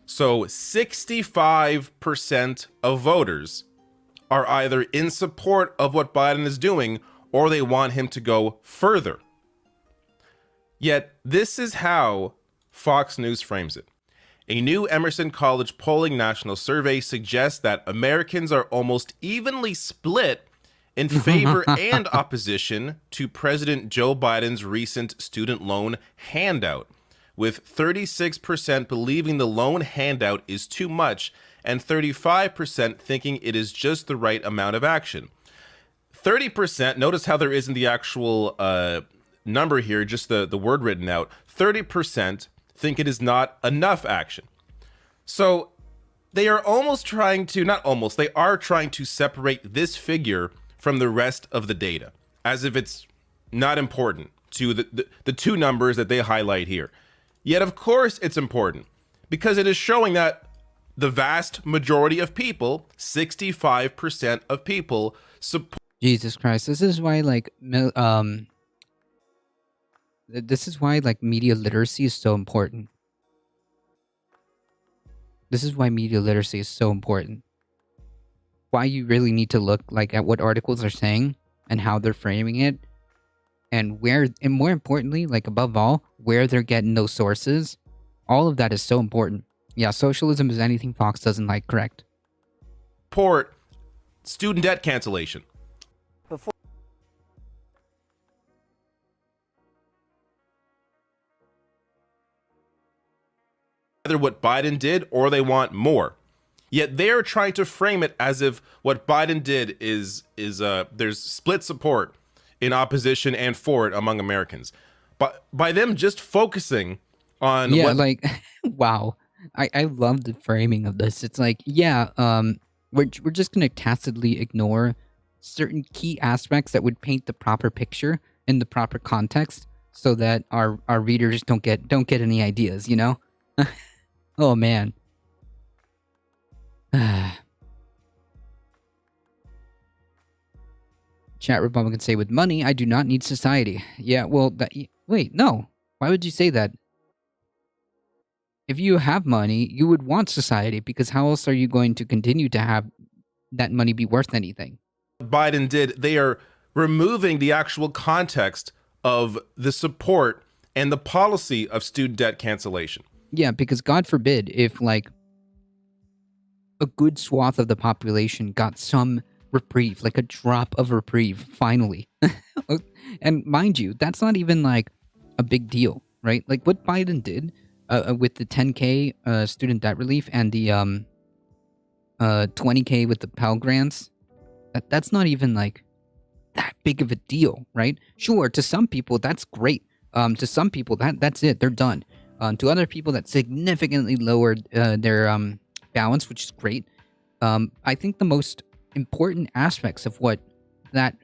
So 65% of voters are either in support of what Biden is doing or they want him to go further. Yet, this is how Fox News frames it. A new Emerson College polling national survey suggests that Americans are almost evenly split in favor and opposition to President Joe Biden's recent student loan handout, with 36% believing the loan handout is too much and 35% thinking it is just the right amount of action. 30%, notice how there isn't the actual number here, just the word written out. 30% think it is not enough action. So they are almost trying to, not almost, they are trying to separate this figure from the rest of the data, as if it's not important to the two numbers that they highlight here. Yet, of course, it's important, because it is showing that the vast majority of people, 65% of people, support. Jesus Christ, this is why this is why media literacy is so important. This is why media literacy is so important. Why you really need to look at what articles are saying and how they're framing it, and more importantly, above all, where they're getting those sources. All of that is so important. Yeah, socialism is anything Fox doesn't like, correct? Support student debt cancellation. Either what Biden did or they want more. Yet they're trying to frame it as if what Biden did is there's split support in opposition and for it among Americans. But by them just focusing on wow. I love the framing of this. It's we're just gonna tacitly ignore certain key aspects that would paint the proper picture in the proper context, so that our readers don't get any ideas, you know? Oh man. Chat Republicans say, with money, I do not need society. Yeah, well, wait, no. Why would you say that? If you have money, you would want society, because how else are you going to continue to have that money be worth anything? Biden did, they are removing the actual context of the support and the policy of student debt cancellation. Yeah, because God forbid if a good swath of the population got some reprieve, a drop of reprieve, finally. And mind you, that's not even a big deal, right? What Biden did with the 10K student debt relief and the 20K with the Pell Grants, that's not even that big of a deal, right? Sure, to some people that's great. To some people that's it, they're done. To other people that significantly lowered their balance, which is great. I think the most important aspects of what that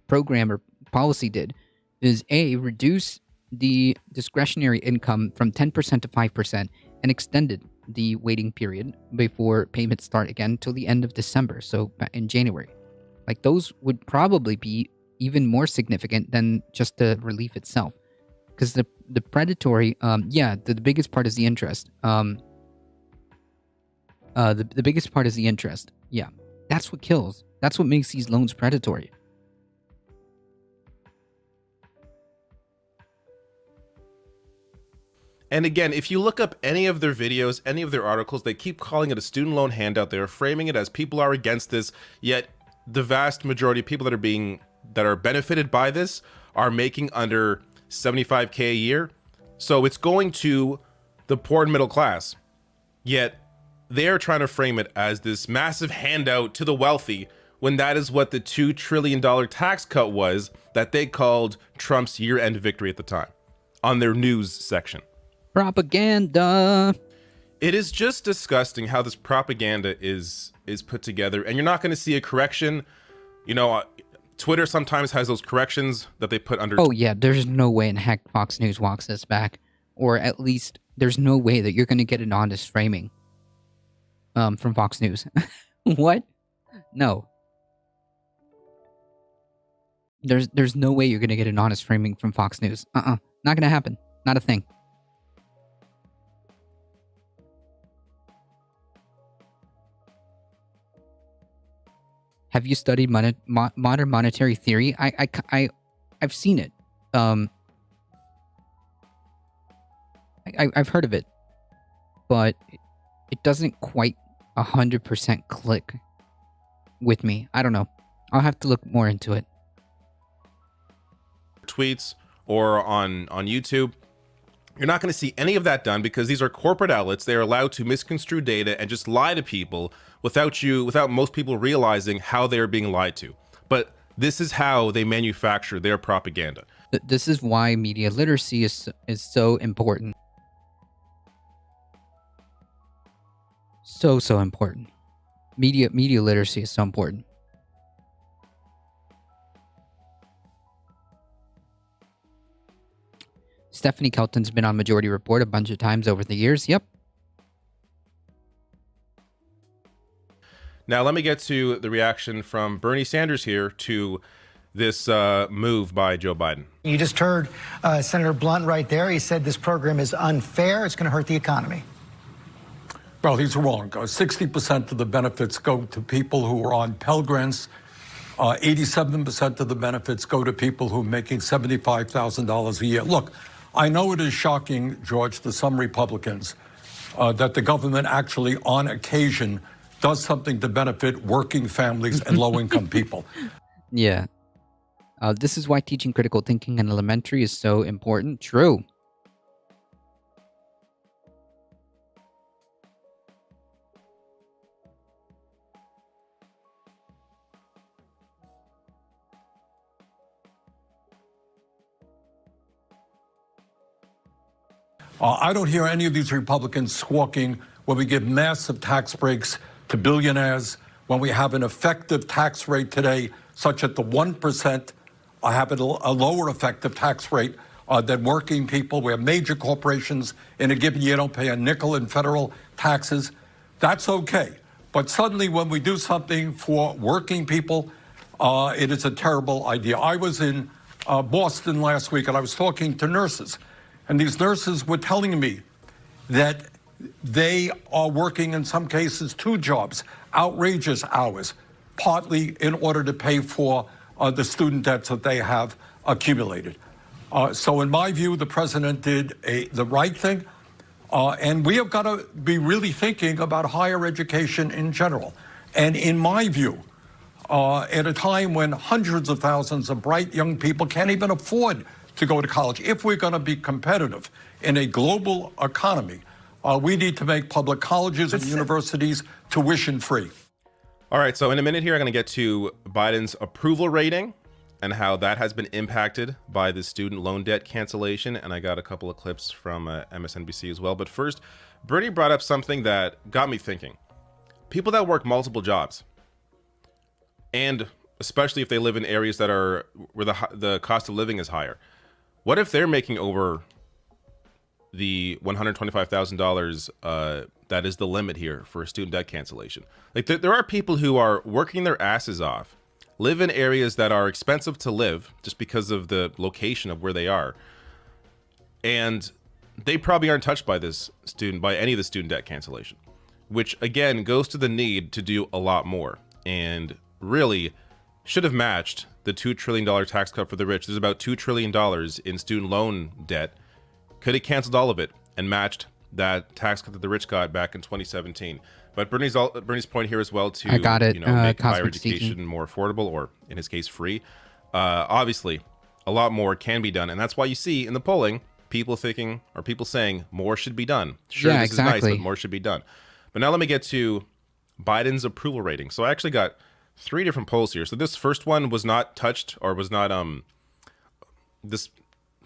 program or policy did is reduce the discretionary income from 10% to 5% and extended the waiting period before payments start again till the end of December, so in January. Those would probably be even more significant than just the relief itself, because the predatory, the biggest part is the interest. The biggest part is the interest. Yeah, that's what kills. That's what makes these loans predatory. And again, if you look up any of their videos, any of their articles, they keep calling it a student loan handout. They're framing it as people are against this, yet the vast majority of people that are benefited by this are making under $75K a year. So it's going to the poor and middle class. Yet they're trying to frame it as this massive handout to the wealthy, when that is what the $2 trillion tax cut was that they called Trump's year-end victory at the time on their news section. Propaganda. It is just disgusting how this propaganda is put together, and you're not going to see a correction. 20 Twitter sometimes has those corrections that they put under. Oh yeah, there's no way in heck Fox News walks this back, or at least there's no way that you're going to get an honest framing from Fox News. What? No. There's no way you're going to get an honest framing from Fox News. Not going to happen. Not a thing. Have you studied modern monetary theory? I've seen it. I've heard of it, but it doesn't quite 100% click with me. I don't know. I'll have to look more into it. Tweets or on YouTube, you're not going to see any of that done because these are corporate outlets. They are allowed to misconstrue data and just lie to people without most people realizing how they are being lied to. But this is how they manufacture their propaganda. This is why media literacy is so important. So important. Media literacy is so important. Stephanie Kelton's been on Majority Report a bunch of times over the years. Yep. Now, let me get to the reaction from Bernie Sanders here to this move by Joe Biden. You just heard Senator Blunt right there. He said this program is unfair. It's going to hurt the economy. Well, he's wrong. 60% of the benefits go to people who are on Pell Grants. 87% of the benefits go to people who are making $75,000 a year. Look, I know it is shocking, George, to some Republicans that the government actually, on occasion, does something to benefit working families and low-income people. Yeah. This is why teaching critical thinking in elementary is so important. True. I don't hear any of these Republicans squawking when we give massive tax breaks to billionaires, when we have an effective tax rate today, such at the 1%, I have a lower effective tax rate than working people, where major corporations in a given year don't pay a nickel in federal taxes. That's okay. But suddenly when we do something for working people, it is a terrible idea. I was in Boston last week and I was talking to nurses. And these nurses were telling me that they are working, in some cases, 2 jobs, outrageous hours, partly in order to pay for the student debts that they have accumulated. So in my view, the president did the right thing. And we have got to be really thinking about higher education in general. And in my view, at a time when hundreds of thousands of bright young people can't even afford to go to college, if we're going to be competitive in a global economy, we need to make public colleges and universities tuition free. All right, so in a minute here, I'm going to get to Biden's approval rating and how that has been impacted by the student loan debt cancellation. And I got a couple of clips from MSNBC as well. But first, Bernie brought up something that got me thinking. People that work multiple jobs, and especially if they live in areas that are where the cost of living is higher, what if they're making over the $125,000 that is the limit here for a student debt cancellation? Like there are people who are working their asses off, live in areas that are expensive to live just because of the location of where they are, and they probably aren't touched by any of the student debt cancellation, which again goes to the need to do a lot more and really should have matched the $2 trillion tax cut for the rich. There's about $2 trillion in student loan debt. Could have canceled all of it and matched that tax cut that the rich got back in 2017. But Bernie's point here as well to I got it, make higher Cosmic education Seeking. more affordable, or in his case, free. Obviously, a lot more can be done, and that's why you see in the polling people saying more should be done. Sure, Yeah, this exactly. is nice, but more should be done. But now let me get to Biden's approval rating. So I actually got 3 different polls here. So this first one was not touched, or was not this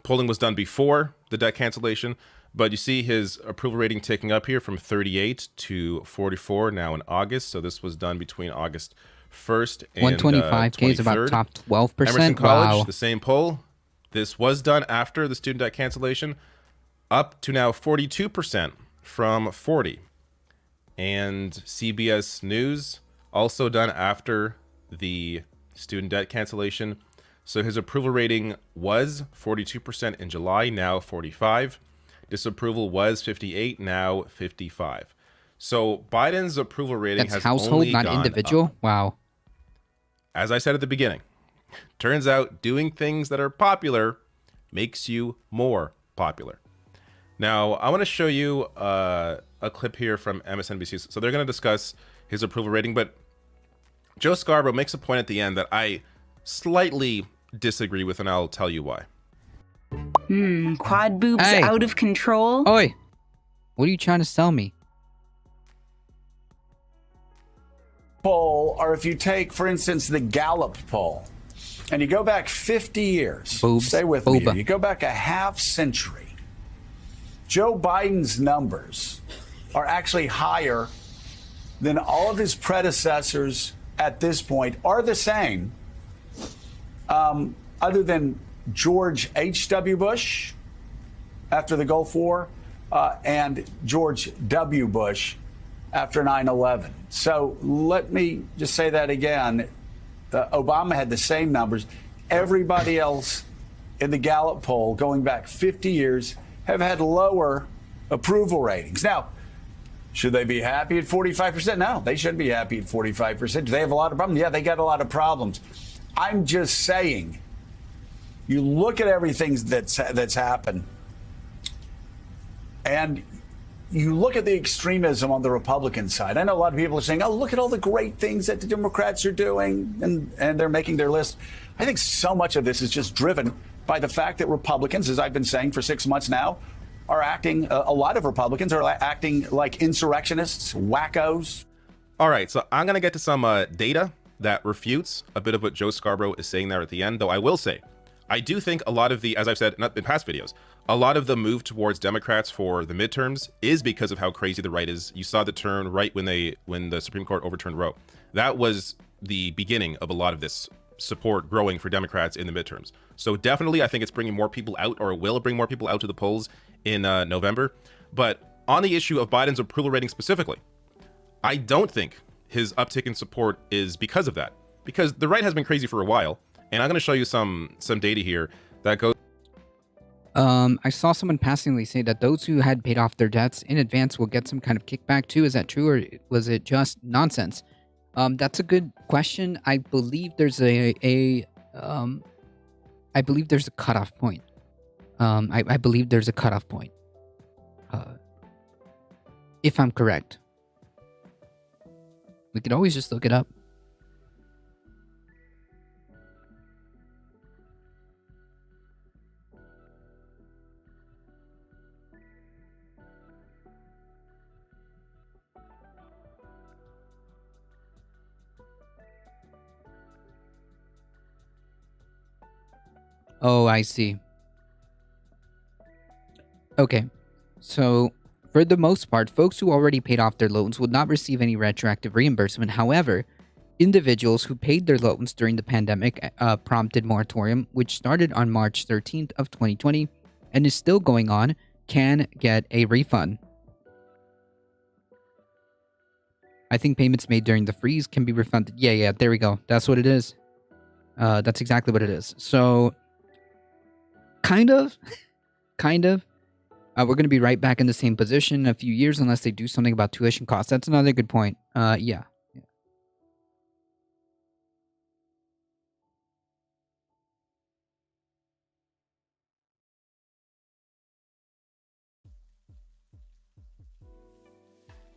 polling was done before the debt cancellation, but you see his approval rating ticking up here from 38 to 44 now in August. So this was done between August first and 125K is about 23rd. top 12%. Emerson College, Wow. the same poll. This was done after the student debt cancellation, up to now 42% from 40. And CBS News, also done after the student debt cancellation. So his approval rating was 42% in July, now 45. Disapproval was 58, now 55. So Biden's approval rating That's has household, only not gone individual. up. Wow. As I said at the beginning, turns out doing things that are popular makes you more popular. Now, I want to show you a clip here from MSNBC. So they're going to discuss his approval rating, but Joe Scarborough makes a point at the end that I slightly disagree with, and I'll tell you why. Quad boobs Hey. out of control. Oi. What are you trying to sell me? Poll, or if you take, for instance, the Gallup poll, and you go back 50 years, Boobs. stay with me, Boba. here. You go back a half century, Joe Biden's numbers are actually higher than all of his predecessors at this point, are the same, other than George H.W. Bush after the Gulf War and George W. Bush after 9/11. So let me just say that again. Obama had the same numbers. Everybody else in the Gallup poll going back 50 years have had lower approval ratings. Now, should they be happy at 45%? No, they shouldn't be happy at 45%. Do they have a lot of problems? Yeah, they got a lot of problems. I'm just saying, you look at everything that's happened, and you look at the extremism on the Republican side. I know a lot of people are saying, oh, look at all the great things that the Democrats are doing, and they're making their list. I think so much of this is just driven by the fact that Republicans, as I've been saying for 6 months now, are acting, a lot of Republicans are acting like insurrectionists, wackos. All right, so I'm going to get to some data that refutes a bit of what Joe Scarborough is saying there at the end, though I will say, I do think a lot of the, as I've said in past videos, a lot of the move towards Democrats for the midterms is because of how crazy the right is. You saw the turn right when the Supreme Court overturned Roe. That was the beginning of a lot of this support growing for Democrats in the midterms. So definitely, I think it's bringing more people out, or will bring more people out to the polls in November. But on the issue of Biden's approval rating specifically, I don't think his uptick in support is because of that. Because the right has been crazy for a while, and I'm going to show you some data here that goes. I saw someone passingly say that those who had paid off their debts in advance will get some kind of kickback too. Is that true, or was it just nonsense? That's a good question. I believe there's I believe there's a cutoff point. I believe there's a cutoff point. If I'm correct. We could always just look it up. Oh, I see. Okay, so for the most part, folks who already paid off their loans would not receive any retroactive reimbursement. However, individuals who paid their loans during the pandemic prompted moratorium, which started on March 13th of 2020 and is still going on, can get a refund. I think payments made during the freeze can be refunded. Yeah, there we go. That's what it is. That's exactly what it is. So, kind of. We're going to be right back in the same position in a few years unless they do something about tuition costs. That's another good point. Yeah.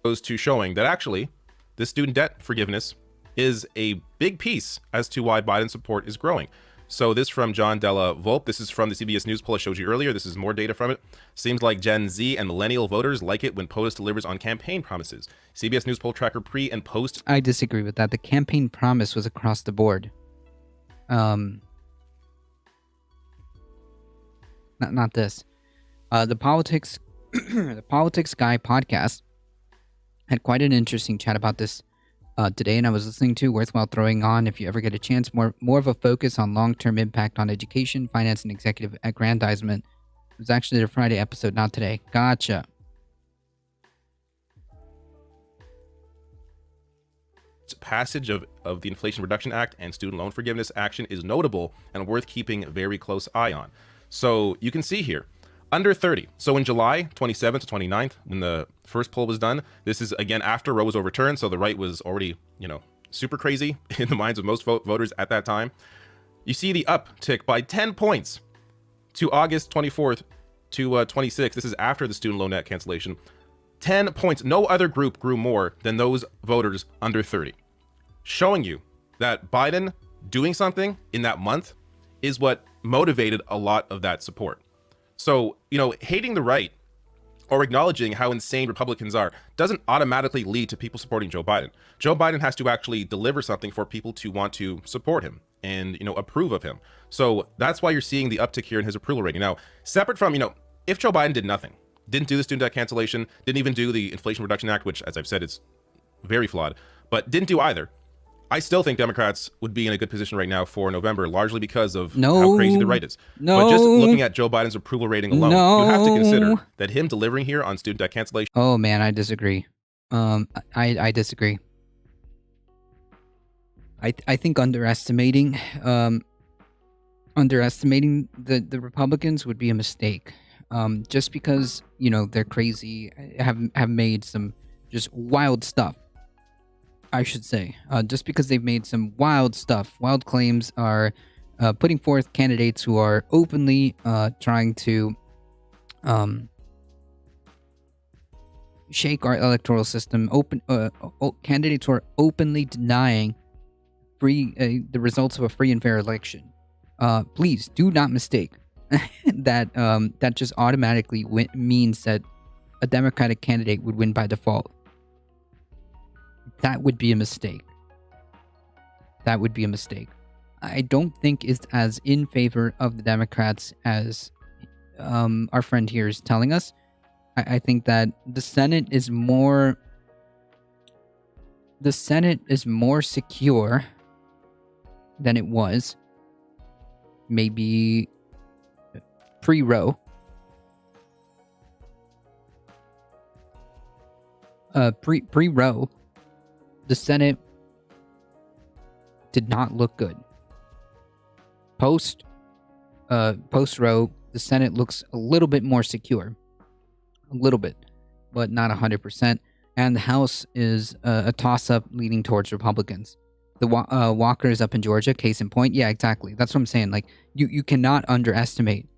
Goes to showing that actually the student debt forgiveness is a big piece as to why Biden support is growing. So this from John Della Volpe. This is from the CBS News poll I showed you earlier. This is more data from it. Seems like Gen Z and millennial voters like it when POTUS delivers on campaign promises. CBS News poll tracker pre and post. I disagree with that. The campaign promise was across the board. Not this. The politics the Politics Guy podcast had quite an interesting chat about this today, and I was listening to, worthwhile throwing on if you ever get a chance. More of a focus on long-term impact on education, finance, and executive aggrandizement. It was actually the Friday episode, not today. Gotcha. Passage of the Inflation Reduction Act and student loan forgiveness action is notable and worth keeping a very close eye on. So you can see here, under 30. So in July 27th to 29th, when the first poll was done, this is again after Roe was overturned, so the right was already, super crazy in the minds of most voters at that time. You see the uptick by 10 points to August 24th to 26th. This is after the student loan debt cancellation. 10 points. No other group grew more than those voters under 30. Showing you that Biden doing something in that month is what motivated a lot of that support. So, hating the right or acknowledging how insane Republicans are doesn't automatically lead to people supporting Joe Biden. Joe Biden has to actually deliver something for people to want to support him and, approve of him. So that's why you're seeing the uptick here in his approval rating. Now, separate from, if Joe Biden did nothing, didn't do the student debt cancellation, didn't even do the Inflation Reduction Act, which, as I've said, is very flawed, but didn't do either, I still think Democrats would be in a good position right now for November, largely because of how crazy the right is. But just looking at Joe Biden's approval rating alone, you have to consider that him delivering here on student debt cancellation. Oh man, I disagree. I disagree. I think underestimating the Republicans would be a mistake. Just because they're crazy, have made some just wild stuff. I should say, just because they've made some wild claims, are putting forth candidates who are openly trying to shake our electoral system. Candidates who are openly denying the results of a free and fair election. Please do not mistake that that just automatically means that a Democratic candidate would win by default. That would be a mistake. I don't think it's as in favor of the Democrats as our friend here is telling us. I think that the Senate is more secure than it was maybe pre-Roe. Pre-Roe, the Senate did not look good. Post-Roe, the Senate looks a little bit more secure. A little bit, but not 100%. And the House is a toss-up leaning towards Republicans. The Walker is up in Georgia, case in point. Yeah, exactly. That's what I'm saying. Like, you cannot underestimate.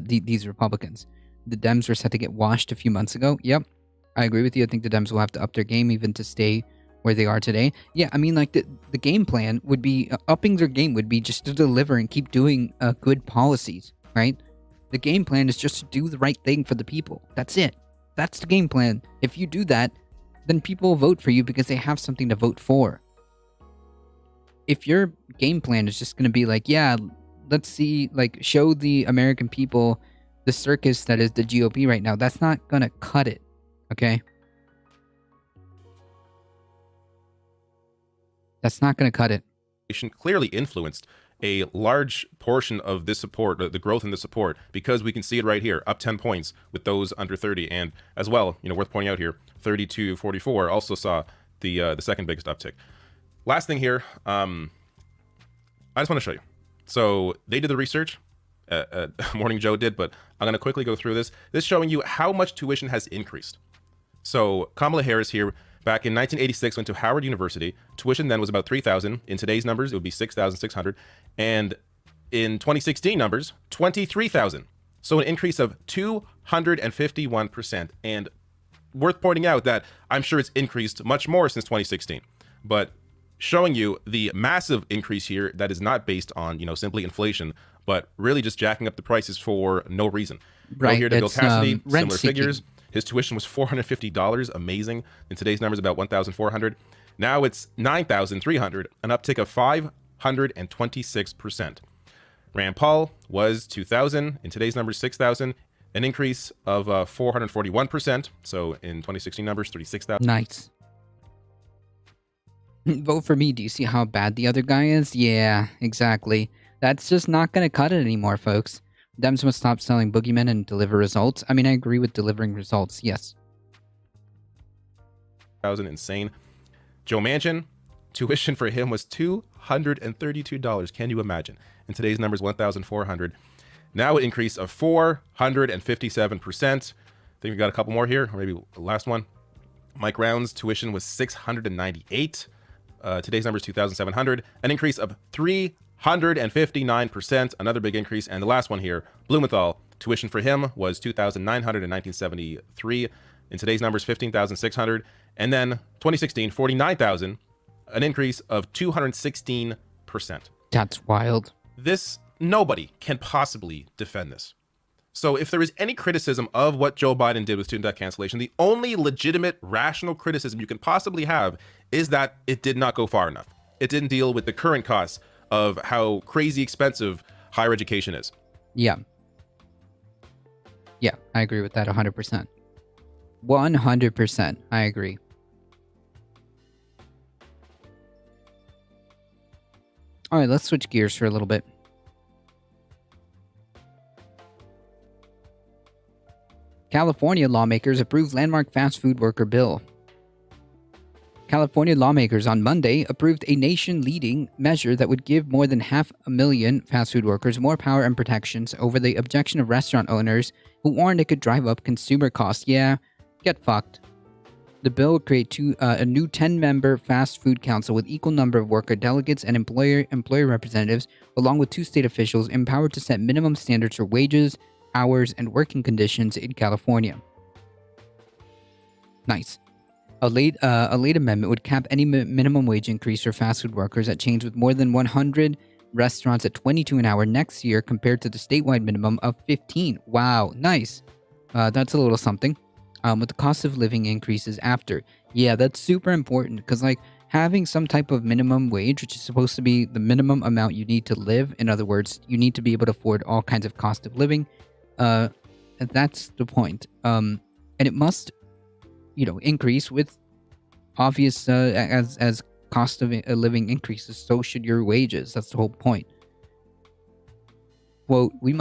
These Republicans. The Dems were set to get washed a few months ago. Yep, I agree with you. I think the Dems will have to up their game even to stay where they are today. Yeah, I mean, like, the game plan would be, upping their game would be just to deliver and keep doing good policies, right? The game plan is just to do the right thing for the people. That's it. That's the game plan. If you do that, then people will vote for you because they have something to vote for. If your game plan is just going to be like, yeah, let's see, like, show the American people the circus that is the GOP right now, that's not going to cut it, okay? That's not going to cut it. Clearly influenced a large portion of this support, the growth in the support, because we can see it right here, up 10 points with those under 30. And as well, worth pointing out here, 32-44 also saw the second biggest uptick. Last thing here, I just want to show you. So they did the research, Morning Joe did, but I'm going to quickly go through this. This is showing you how much tuition has increased. So Kamala Harris here, back in 1986, went to Howard University. Tuition then was about $3,000. In today's numbers, it would be $6,600. And in 2016 numbers, $23,000. So an increase of 251%. And worth pointing out that I'm sure it's increased much more since 2016. But showing you the massive increase here that is not based on, simply inflation, but really just jacking up the prices for no reason. Right. Go here to Bill Cassidy, rent similar seeking. figures. His tuition was $450, amazing. In today's numbers, about $1,400. Now it's $9,300, an uptick of 526%. Rand Paul was $2,000. In today's numbers, $6,000. an increase of 441%. So in 2016 numbers, 36,000. Nice. Vote for me. Do you see how bad the other guy is? Yeah, exactly. That's just not going to cut it anymore, folks. Dems must stop selling boogeymen and deliver results. I mean, I agree with delivering results, yes. Insane. Joe Manchin, tuition for him was $232. Can you imagine? In today's numbers, 1,400. Now an increase of 457%. I think we got a couple more here, or maybe the last one. Mike Rounds' tuition was $698. Today's numbers, 2,700. An increase of 359%. Another big increase. And the last one here, Blumenthal, tuition for him was $2,900 in 1973. In today's numbers, 15,600. And then 2016, 49,000. An increase of 216%. That's wild. This, nobody can possibly defend this. So if there is any criticism of what Joe Biden did with student debt cancellation, the only legitimate, rational criticism you can possibly have is that it did not go far enough. It didn't deal with the current costs of how crazy expensive higher education is. Yeah. Yeah, I agree with that 100%. 100%. I agree. All right, let's switch gears for a little bit. California lawmakers approve landmark fast food worker bill. California lawmakers on Monday approved a nation-leading measure that would give more than 500,000 fast food workers more power and protections over the objection of restaurant owners who warned it could drive up consumer costs. Yeah, get fucked. The bill would create a new 10-member fast food council with equal number of worker delegates and employer representatives, along with 2 state officials empowered to set minimum standards for wages, hours, and working conditions in California. Nice. A late amendment would cap any minimum wage increase for fast food workers at chains with more than 100 restaurants at $22 an hour next year compared to the statewide minimum of $15. Wow, nice. That's a little something. With the cost of living increases after. Yeah, that's super important because, like, having some type of minimum wage, which is supposed to be the minimum amount you need to live. In other words, you need to be able to afford all kinds of cost of living. That's the point. And it must, increase with obvious as cost of living increases. So should your wages. That's the whole point. Quote, we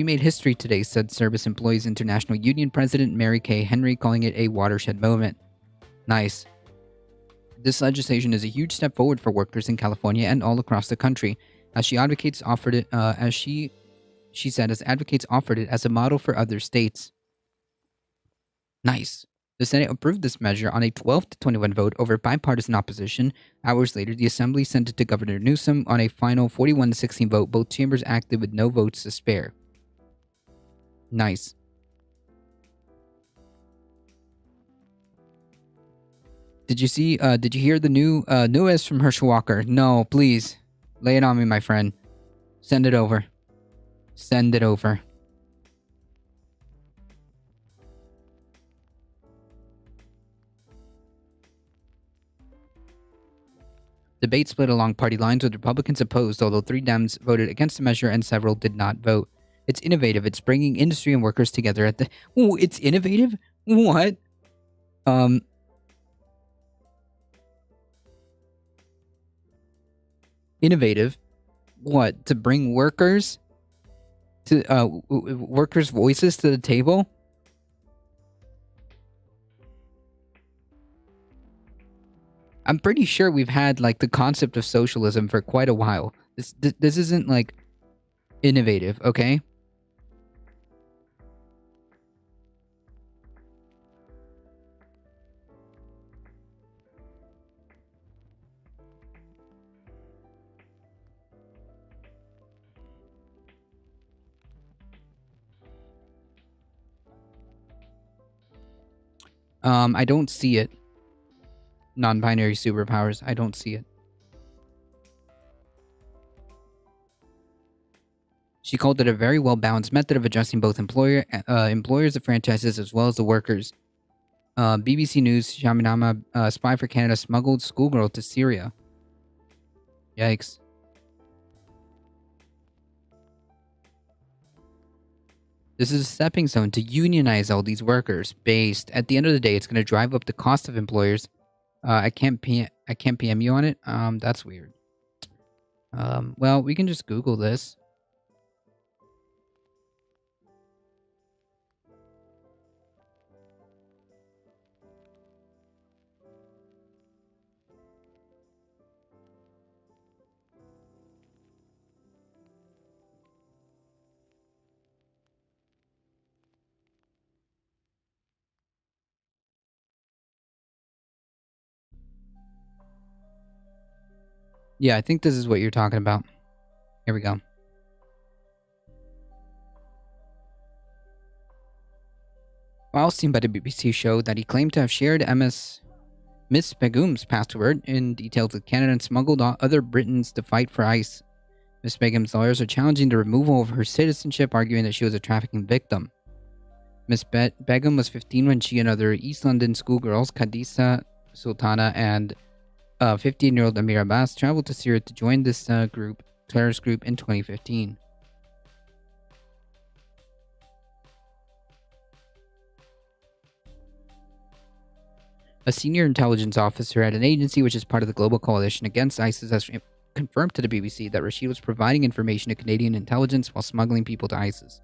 made history today, said Service Employees International Union President Mary Kay Henry, calling it a watershed moment. Nice. This legislation is a huge step forward for workers in California and all across the country, as she advocates offered it she said as advocates offered it as a model for other states. Nice. The Senate approved this measure on a 12-21 vote over bipartisan opposition. Hours later, the Assembly sent it to Governor Newsom on a final 41-16 vote. Both chambers acted with no votes to spare. Nice. Did you hear the newest from Herschel Walker? No, please. Lay it on me, my friend. Send it over. Send it over. Debate split along party lines with Republicans opposed, although 3 Dems voted against the measure and several did not vote. It's innovative. It's bringing industry and workers together at the... Ooh, it's innovative? What? Innovative? What? To bring workers? To, workers' voices to the table? I'm pretty sure we've had, like, the concept of socialism for quite a while. This isn't, like, innovative, okay? I don't see it. Non-binary superpowers. I don't see it. She called it a very well-balanced method of addressing both employers of franchises as well as the workers. BBC News, Shamanama, spy for Canada, smuggled schoolgirl to Syria. Yikes. This is a stepping stone to unionize all these workers. Based at the end of the day, it's going to drive up the cost of employers. I can't PM you on it. That's weird. Well, we can just Google this. Yeah, I think this is what you're talking about. Here we go. Files seen by the BBC showed that he claimed to have shared Miss Begum's password in details with Canada and smuggled other Britons to fight for ICE. Miss Begum's lawyers are challenging the removal of her citizenship, arguing that she was a trafficking victim. Miss Begum was 15 when she and other East London schoolgirls, Khadisa Sultana and 15-year-old Amir Abbas, traveled to Syria to join this terrorist group in 2015. A senior intelligence officer at an agency which is part of the global coalition against ISIS has confirmed to the BBC that Rashid was providing information to Canadian intelligence while smuggling people to ISIS.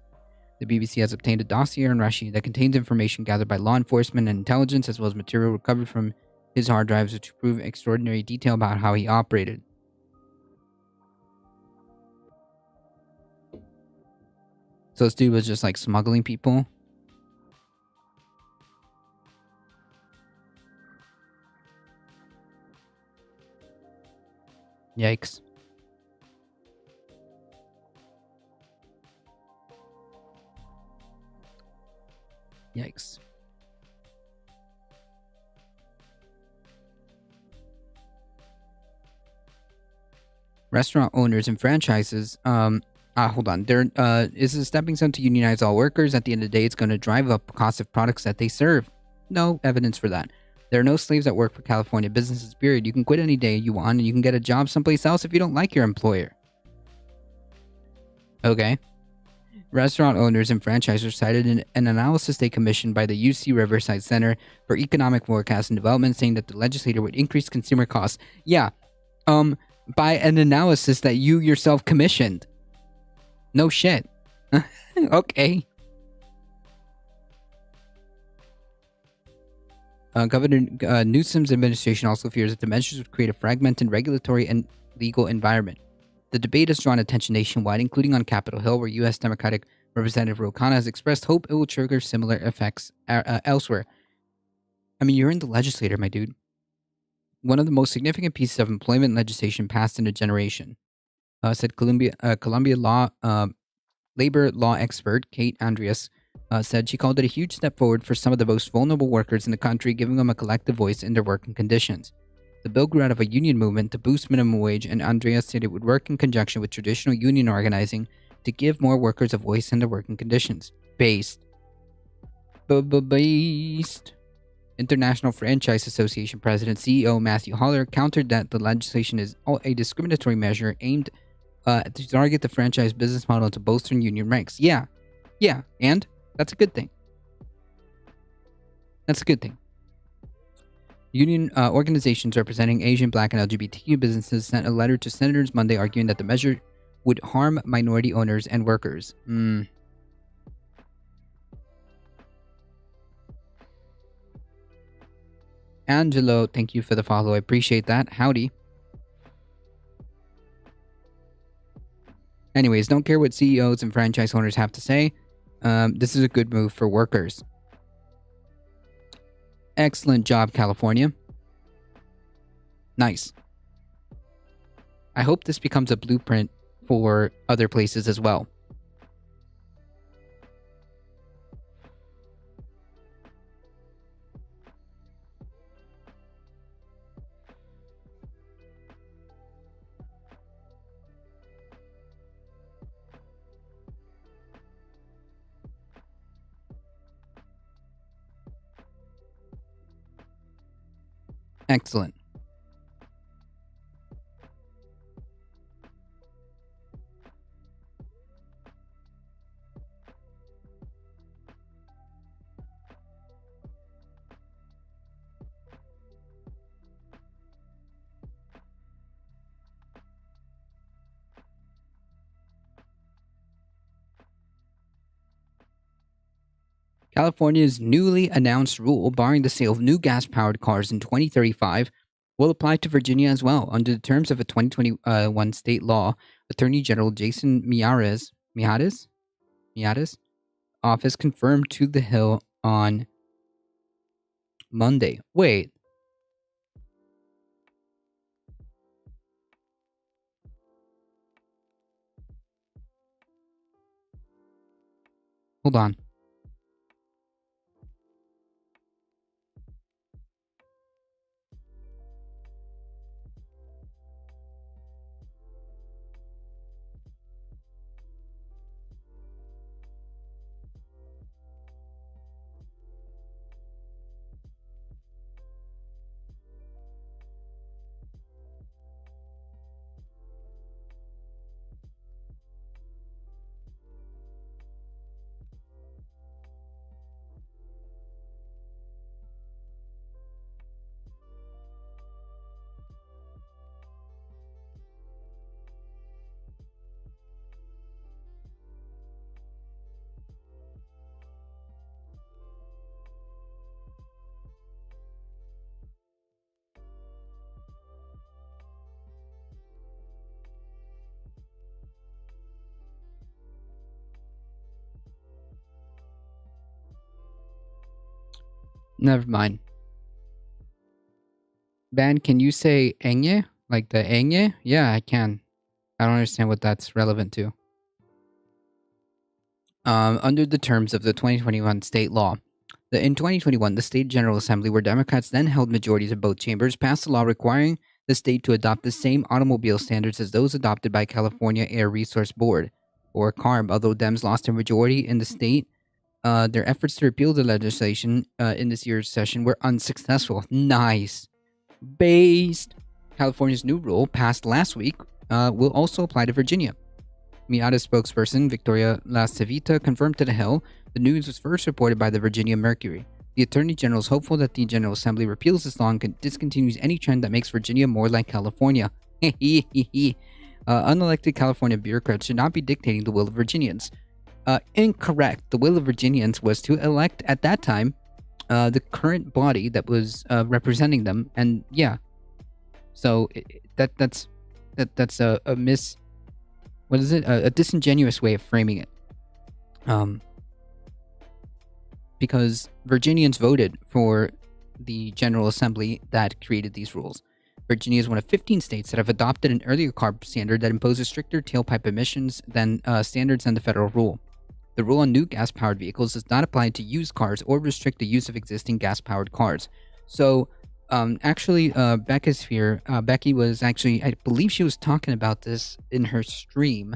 The BBC has obtained a dossier on Rashid that contains information gathered by law enforcement and intelligence, as well as material recovered from his hard drives, which prove extraordinary detail about how he operated. So this dude was just like smuggling people. Yikes. Yikes. Restaurant owners and franchises, hold on. There is a stepping stone to unionize all workers. At the end of the day, it's going to drive up the cost of products that they serve. No evidence for that. There are no slaves that work for California businesses, period. You can quit any day you want, and you can get a job someplace else if you don't like your employer. Okay. Restaurant owners and franchisors cited an analysis they commissioned by the UC Riverside Center for Economic Forecast and Development, saying that the legislator would increase consumer costs. Yeah. By an analysis that you yourself commissioned. No shit. Okay. Governor Newsom's administration also fears that the measures would create a fragmented regulatory and legal environment. The debate has drawn attention nationwide, including on Capitol Hill, where U.S. Democratic Representative Ro Khanna has expressed hope it will trigger similar effects elsewhere. I mean, you're in the legislature, my dude. One of the most significant pieces of employment legislation passed in a generation, said Columbia labor law expert Kate Andreas. Said she called it a huge step forward for some of the most vulnerable workers in the country, giving them a collective voice in their working conditions. The bill grew out of a union movement to boost minimum wage, and Andreas said it would work in conjunction with traditional union organizing to give more workers a voice in their working conditions. Based. International Franchise Association President CEO Matthew Haller countered that the legislation is a discriminatory measure aimed to target the franchise business model to bolster union ranks. Yeah, and that's a good thing. That's a good thing. Union organizations representing Asian, Black, and LGBTQ businesses sent a letter to senators Monday arguing that the measure would harm minority owners and workers. Angelo, thank you for the follow. I appreciate that. Howdy. Anyways, don't care what CEOs and franchise owners have to say. This is a good move for workers. Excellent job, California. Nice. I hope this becomes a blueprint for other places as well. Excellent. California's newly announced rule barring the sale of new gas-powered cars in 2035 will apply to Virginia as well. Under the terms of a 2021 state law, Attorney General Jason Miyares office confirmed to The Hill on Monday. Wait. Hold on. Never mind. Ban, can you say enye? Like the enye? Yeah, I can. I don't understand what that's relevant to. Under the terms of the 2021 state law, in 2021, the State General Assembly, where Democrats then held majorities in both chambers, passed a law requiring the state to adopt the same automobile standards as those adopted by California Air Resource Board, or CARB. Although Dems lost their majority in the state, their efforts to repeal the legislation in this year's session were unsuccessful. Nice. Based. California's new rule, passed last week, will also apply to Virginia. Miata's spokesperson, Victoria La Civita, confirmed to The Hill the news was first reported by the Virginia Mercury. The Attorney General is hopeful that the General Assembly repeals this law and discontinues any trend that makes Virginia more like California. Unelected California bureaucrats should not be dictating the will of Virginians. Incorrect. The will of Virginians was to elect, at that time, the current body that was representing them, and yeah. So that's a what is it? A disingenuous way of framing it. Because Virginians voted for the General Assembly that created these rules. Virginia is one of 15 states that have adopted an earlier CARB standard that imposes stricter tailpipe emissions than standards than the federal rule. The rule on new gas-powered vehicles does not apply to used cars or restrict the use of existing gas-powered cars. So, actually, Becca's here. Becky was actually, I believe she was talking about this in her stream.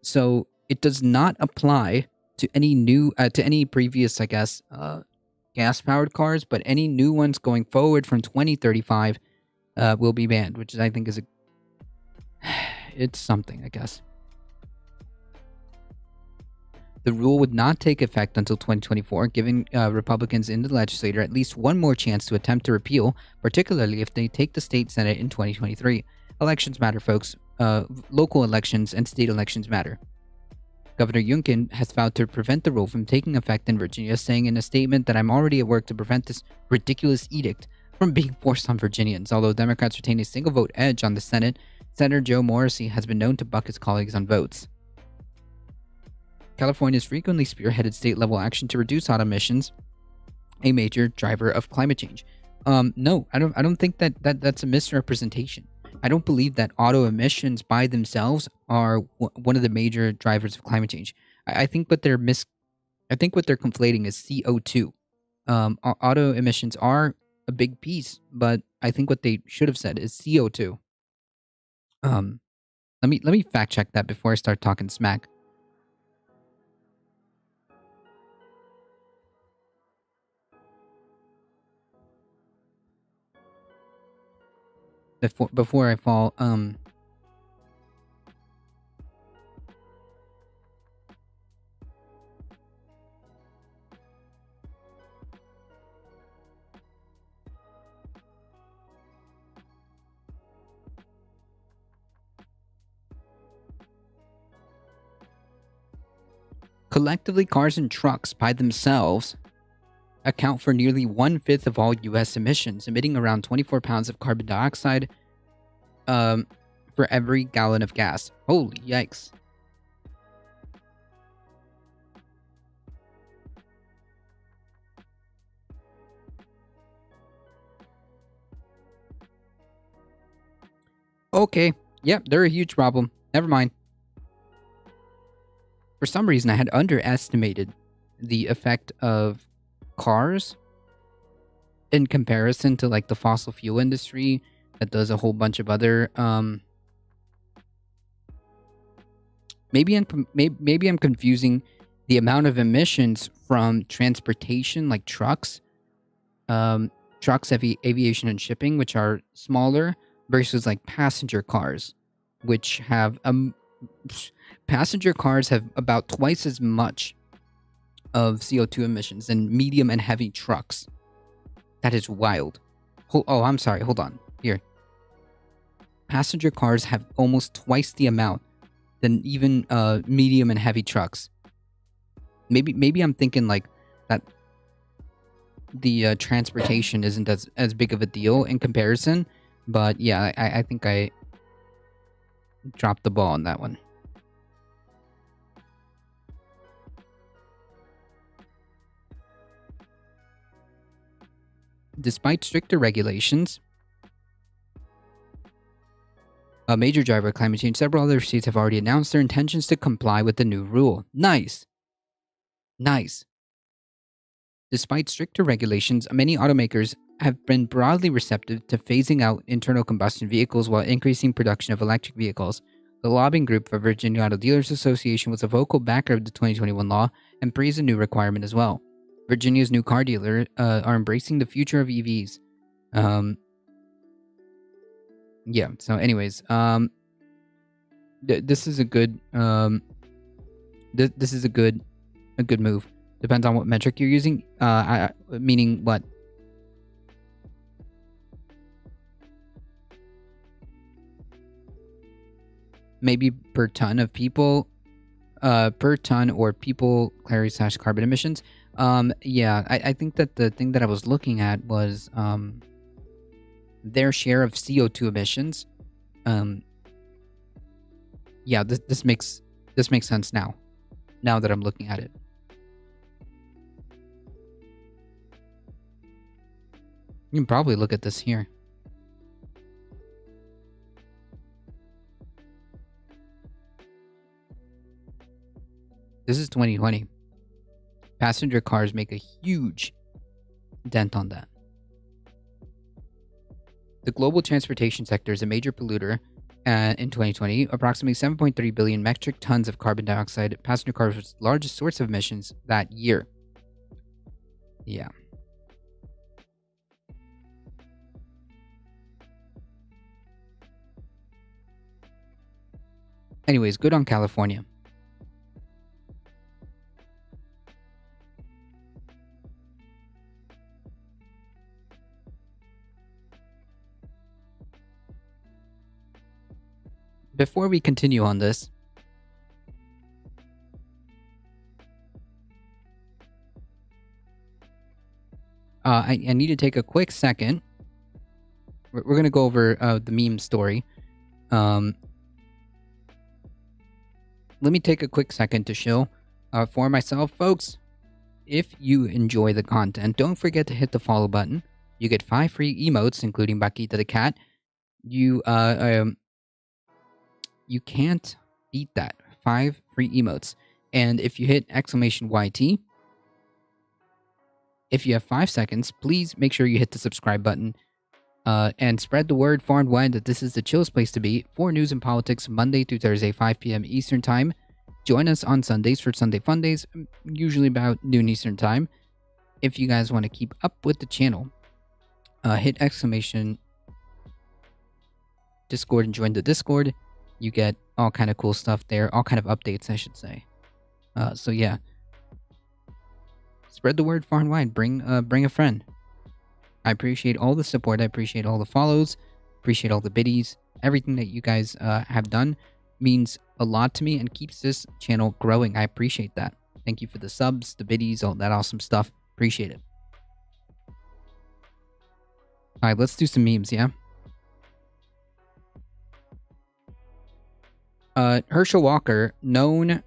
So it does not apply to any new, to any previous, I guess, gas-powered cars, but any new ones going forward from 2035 will be banned, which I think is it's something, I guess. The rule would not take effect until 2024, giving Republicans in the legislature at least one more chance to attempt to repeal, particularly if they take the state Senate in 2023. Elections matter, folks. Local elections and state elections matter. Governor Youngkin has vowed to prevent the rule from taking effect in Virginia, saying in a statement that I'm already at work to prevent this ridiculous edict from being forced on Virginians. Although Democrats retain a single vote edge on the Senate, Senator Joe Morrissey has been known to buck his colleagues on votes. California has frequently spearheaded state-level action to reduce auto emissions, a major driver of climate change. No, I don't think that's a misrepresentation. I don't believe that auto emissions by themselves are one of the major drivers of climate change. I think what they're conflating is CO2. Auto emissions are a big piece, but I think what they should have said is CO2. Let me fact check that before I start talking smack. Before I fall, Collectively, cars and trucks by themselves account for nearly 1/5 of all U.S. emissions, emitting around 24 pounds of carbon dioxide for every gallon of gas. Holy yikes. Okay, yep, they're a huge problem. Never mind. For some reason, I had underestimated the effect of cars in comparison to like the fossil fuel industry that does a whole bunch of other maybe I'm confusing the amount of emissions from transportation like trucks, aviation and shipping, which are smaller, versus like passenger cars, which have passenger cars have about twice as much of CO2 emissions than medium and heavy trucks. That is wild. Oh, I'm sorry. Hold on. Here. Passenger cars have almost twice the amount than even medium and heavy trucks. Maybe I'm thinking like that the transportation isn't as big of a deal in comparison. But yeah, I think I dropped the ball on that one. Despite stricter regulations, a major driver of climate change, several other states have already announced their intentions to comply with the new rule. Nice. Nice. Despite stricter regulations, many automakers have been broadly receptive to phasing out internal combustion vehicles while increasing production of electric vehicles. The lobbying group for Virginia Auto Dealers Association was a vocal backer of the 2021 law and praised a new requirement as well. Virginia's new car dealers are embracing the future of EVs. Yeah, so anyways, this is a good this is a good move. Depends on what metric you're using. Meaning what? Maybe per ton of people, per ton or people clarity / carbon emissions. Yeah, I think that the thing that I was looking at was their share of CO2 emissions. Yeah, this makes sense now that I'm looking at it. You can probably look at this here. This is 2020. Passenger cars make a huge dent on that. The global transportation sector is a major polluter. In 2020, approximately 7.3 billion metric tons of carbon dioxide. Passenger cars was the largest source of emissions that year. Yeah. Anyways, good on California. Before we continue on this, I need to take a quick second. We're going to go over the meme story. Let me take a quick second to show for myself, folks. If you enjoy the content, don't forget to hit the follow button. You get 5 free emotes, including Bakita the cat. You can't beat that. 5 free emotes. And if you hit exclamation YT, if you have 5 seconds, please make sure you hit the subscribe button and spread the word far and wide that this is the chillest place to be for news and politics Monday through Thursday, 5 p.m. Eastern Time. Join us on Sundays for Sunday Fun Days, usually about noon Eastern Time. If you guys want to keep up with the channel, hit exclamation Discord and join the Discord. You get all kind of cool stuff there, all kind of updates, I should say. So yeah, spread the word far and wide. Bring a friend. I appreciate all the support. I appreciate all the follows. Appreciate all the biddies. Everything that you guys have done means a lot to me and keeps this channel growing. I appreciate that. Thank you for the subs, the biddies, all that awesome stuff. Appreciate it. All right, let's do some memes, yeah? Herschel Walker, known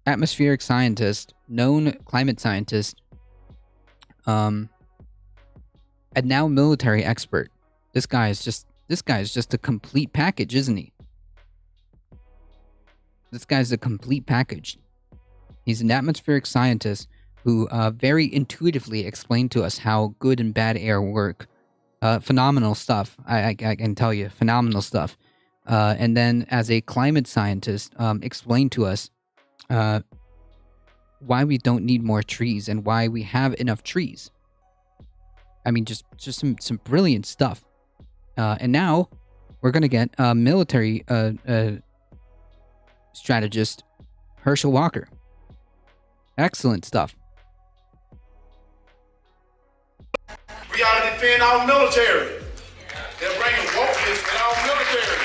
atmospheric scientist, known climate scientist, and now military expert. This guy is just a complete package, isn't he? This guy's a complete package. He's an atmospheric scientist who very intuitively explained to us how good and bad air work. Phenomenal stuff. I can tell you, phenomenal stuff. And then as a climate scientist, explained to us why we don't need more trees and why we have enough trees. I mean, just some brilliant stuff. And now we're gonna get military strategist Herschel Walker. Excellent stuff. We gotta defend our military. They're bringing wokeness in our military.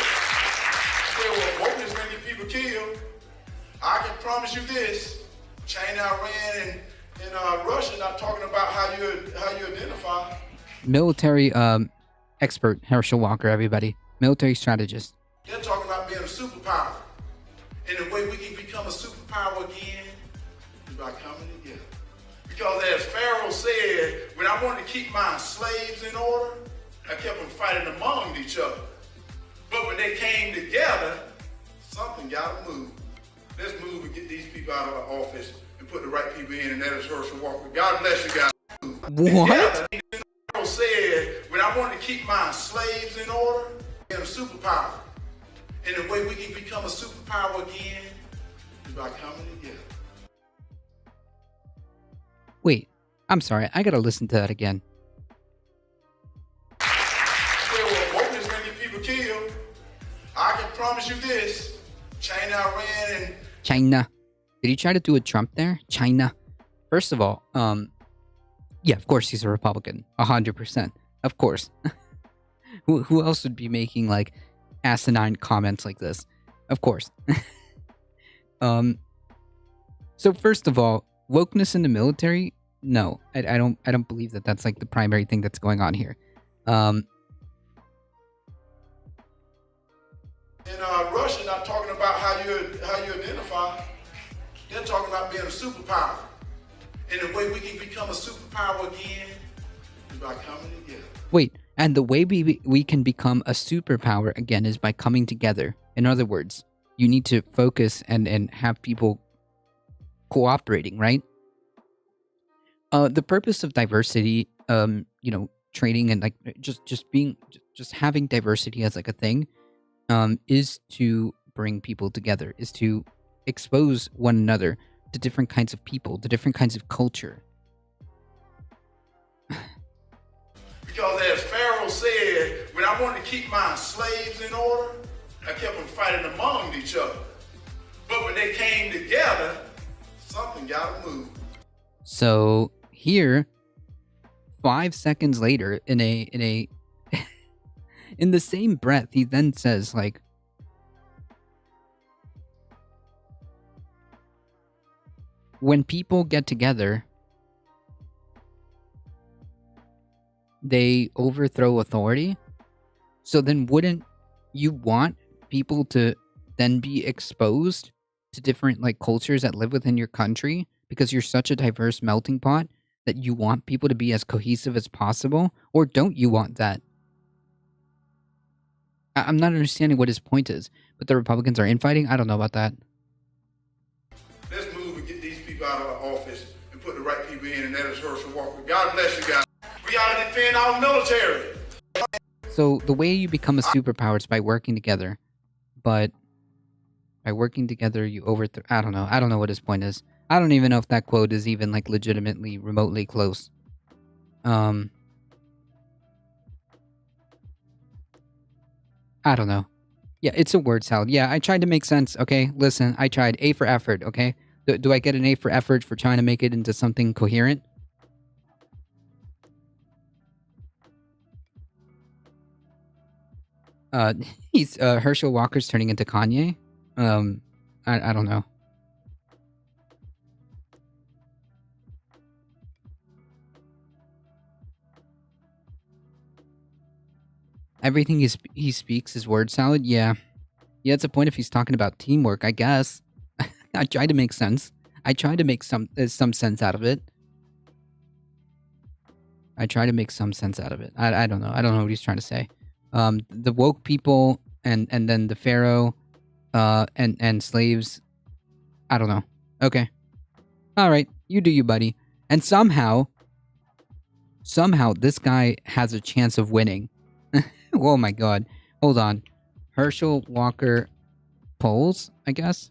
Say, well, wokeness making people killed. I can promise you this: China, Iran, and Russia not talking about how you identify. Military expert Herschel Walker, everybody. Military strategist. They're talking about being a superpower. And the way we can become a superpower again is by coming together. Because as Pharaoh said, when I wanted to keep my slaves in order, I kept them fighting among each other. But when they came together, something got to move. Let's move and get these people out of the office and put the right people in, and that is Herschel Walker. God bless you guys. What? Pharaoh said, when I wanted to keep my slaves in order, being a superpower. And the way we can become a superpower again is by coming together. Wait, I'm sorry. I gotta listen to that again. Well, wokeness making people killed. I can promise you this: China, Iran, and China. Did he try to do a Trump there? China. First of all, yeah, of course he's a Republican. 100%. Of course. Who else would be making like asinine comments like this? Of course. So first of all, wokeness in the military? No, I don't believe that that's like the primary thing that's going on here. Russia not talking about how you identify. They're talking about being a superpower. And the way we can become a superpower again is by coming together. Wait, and the way we can become a superpower again is by coming together. In other words, you need to focus and have people cooperating, right? The purpose of diversity, training and like just having diversity as like a thing, is to bring people together, is to expose one another to different kinds of people, to different kinds of culture. Because as Pharaoh said, when I wanted to keep my slaves in order, I kept them fighting among each other. But when they came together, something got to move. So here, 5 seconds later, in a in the same breath, he then says like, when people get together, they overthrow authority. So then wouldn't you want people to then be exposed to different like cultures that live within your country because you're such a diverse melting pot that you want people to be as cohesive as possible? Or don't you want that? I'm not understanding what his point is, but the Republicans are infighting? I don't know about that. Let's move and get these people out of the office and put the right people in, and that is Herschel Walker. God bless you guys. We gotta defend our military. So the way you become a superpower is by working together, but by working together you overthrow. I don't know what his point is. I don't even know if that quote is even like legitimately remotely close. I don't know. Yeah, it's a word salad. Yeah, I tried to make sense. Okay, listen, I tried. A for effort. Okay, do I get an A for effort for trying to make it into something coherent? He's Herschel Walker's turning into Kanye. I don't know. Everything he speaks is word salad. Yeah, yeah. It's a point if he's talking about teamwork. I guess. I try to make sense. I try to make some sense out of it. I try to make some sense out of it. I don't know. I don't know what he's trying to say. The woke people and then the pharaoh, and slaves. I don't know. Okay. All right. You do you, buddy. And somehow this guy has a chance of winning. Oh my god. Hold on. Herschel Walker polls, I guess.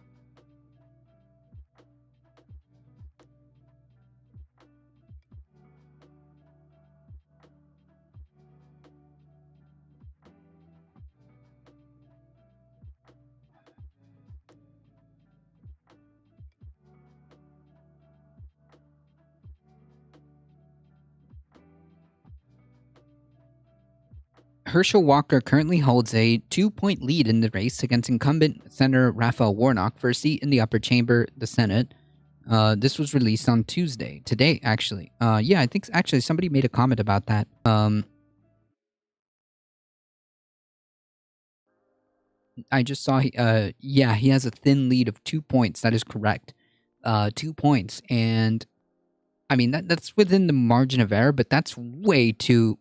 Herschel Walker currently holds a 2-point lead in the race against incumbent Senator Raphael Warnock for a seat in the upper chamber, the Senate. This was released on Tuesday. Today, actually. Yeah, I think actually somebody made a comment about that. I just saw, yeah, he has a thin lead of 2 points. That is correct. 2 points. And, I mean, that's within the margin of error, but that's way too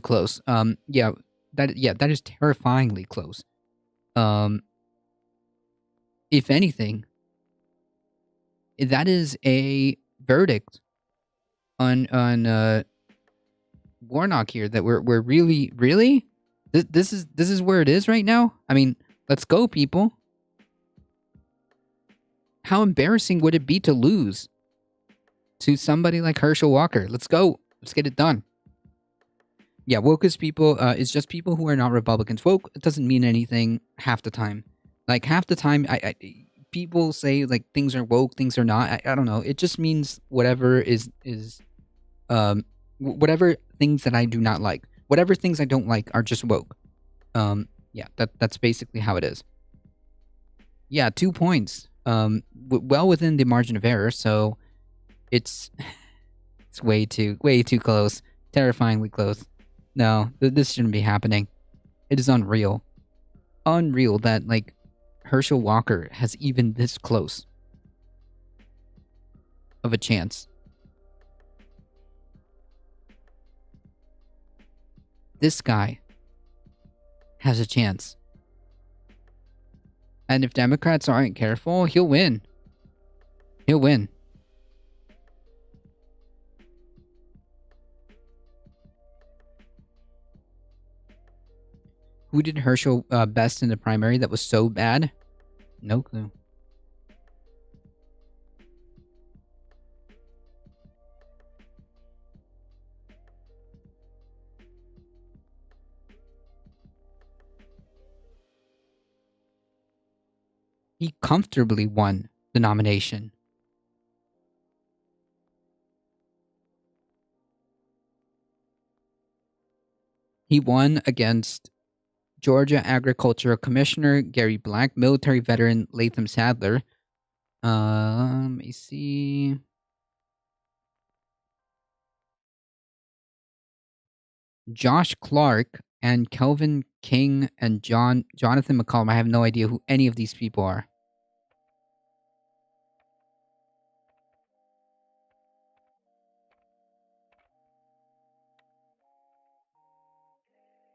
close. Yeah, that is terrifyingly close. If anything, that is a verdict on Warnock here that we're really this is where it is right now. I mean, let's go, people. How embarrassing would it be to lose to somebody like Herschel Walker? Let's go. Let's get it done. Yeah, woke is people is just people who are not Republicans. Woke doesn't mean anything half the time. Like half the time, I people say like things are woke, things are not. I don't know. It just means whatever is whatever things that I do not like. Whatever things I don't like are just woke. Yeah, that's basically how it is. Yeah, 2 points. Well within the margin of error, so it's way too close. Terrifyingly close. No, this shouldn't be happening. It is unreal. Unreal that, like, Herschel Walker has even this close of a chance. This guy has a chance. And if Democrats aren't careful, he'll win. He'll win. Who did Herschel best in the primary that was so bad? No clue. He comfortably won the nomination. He won against Georgia Agricultural Commissioner Gary Black, military veteran Latham Sadler. Let me see. Josh Clark and Kelvin King and Jonathan McCollum. I have no idea who any of these people are.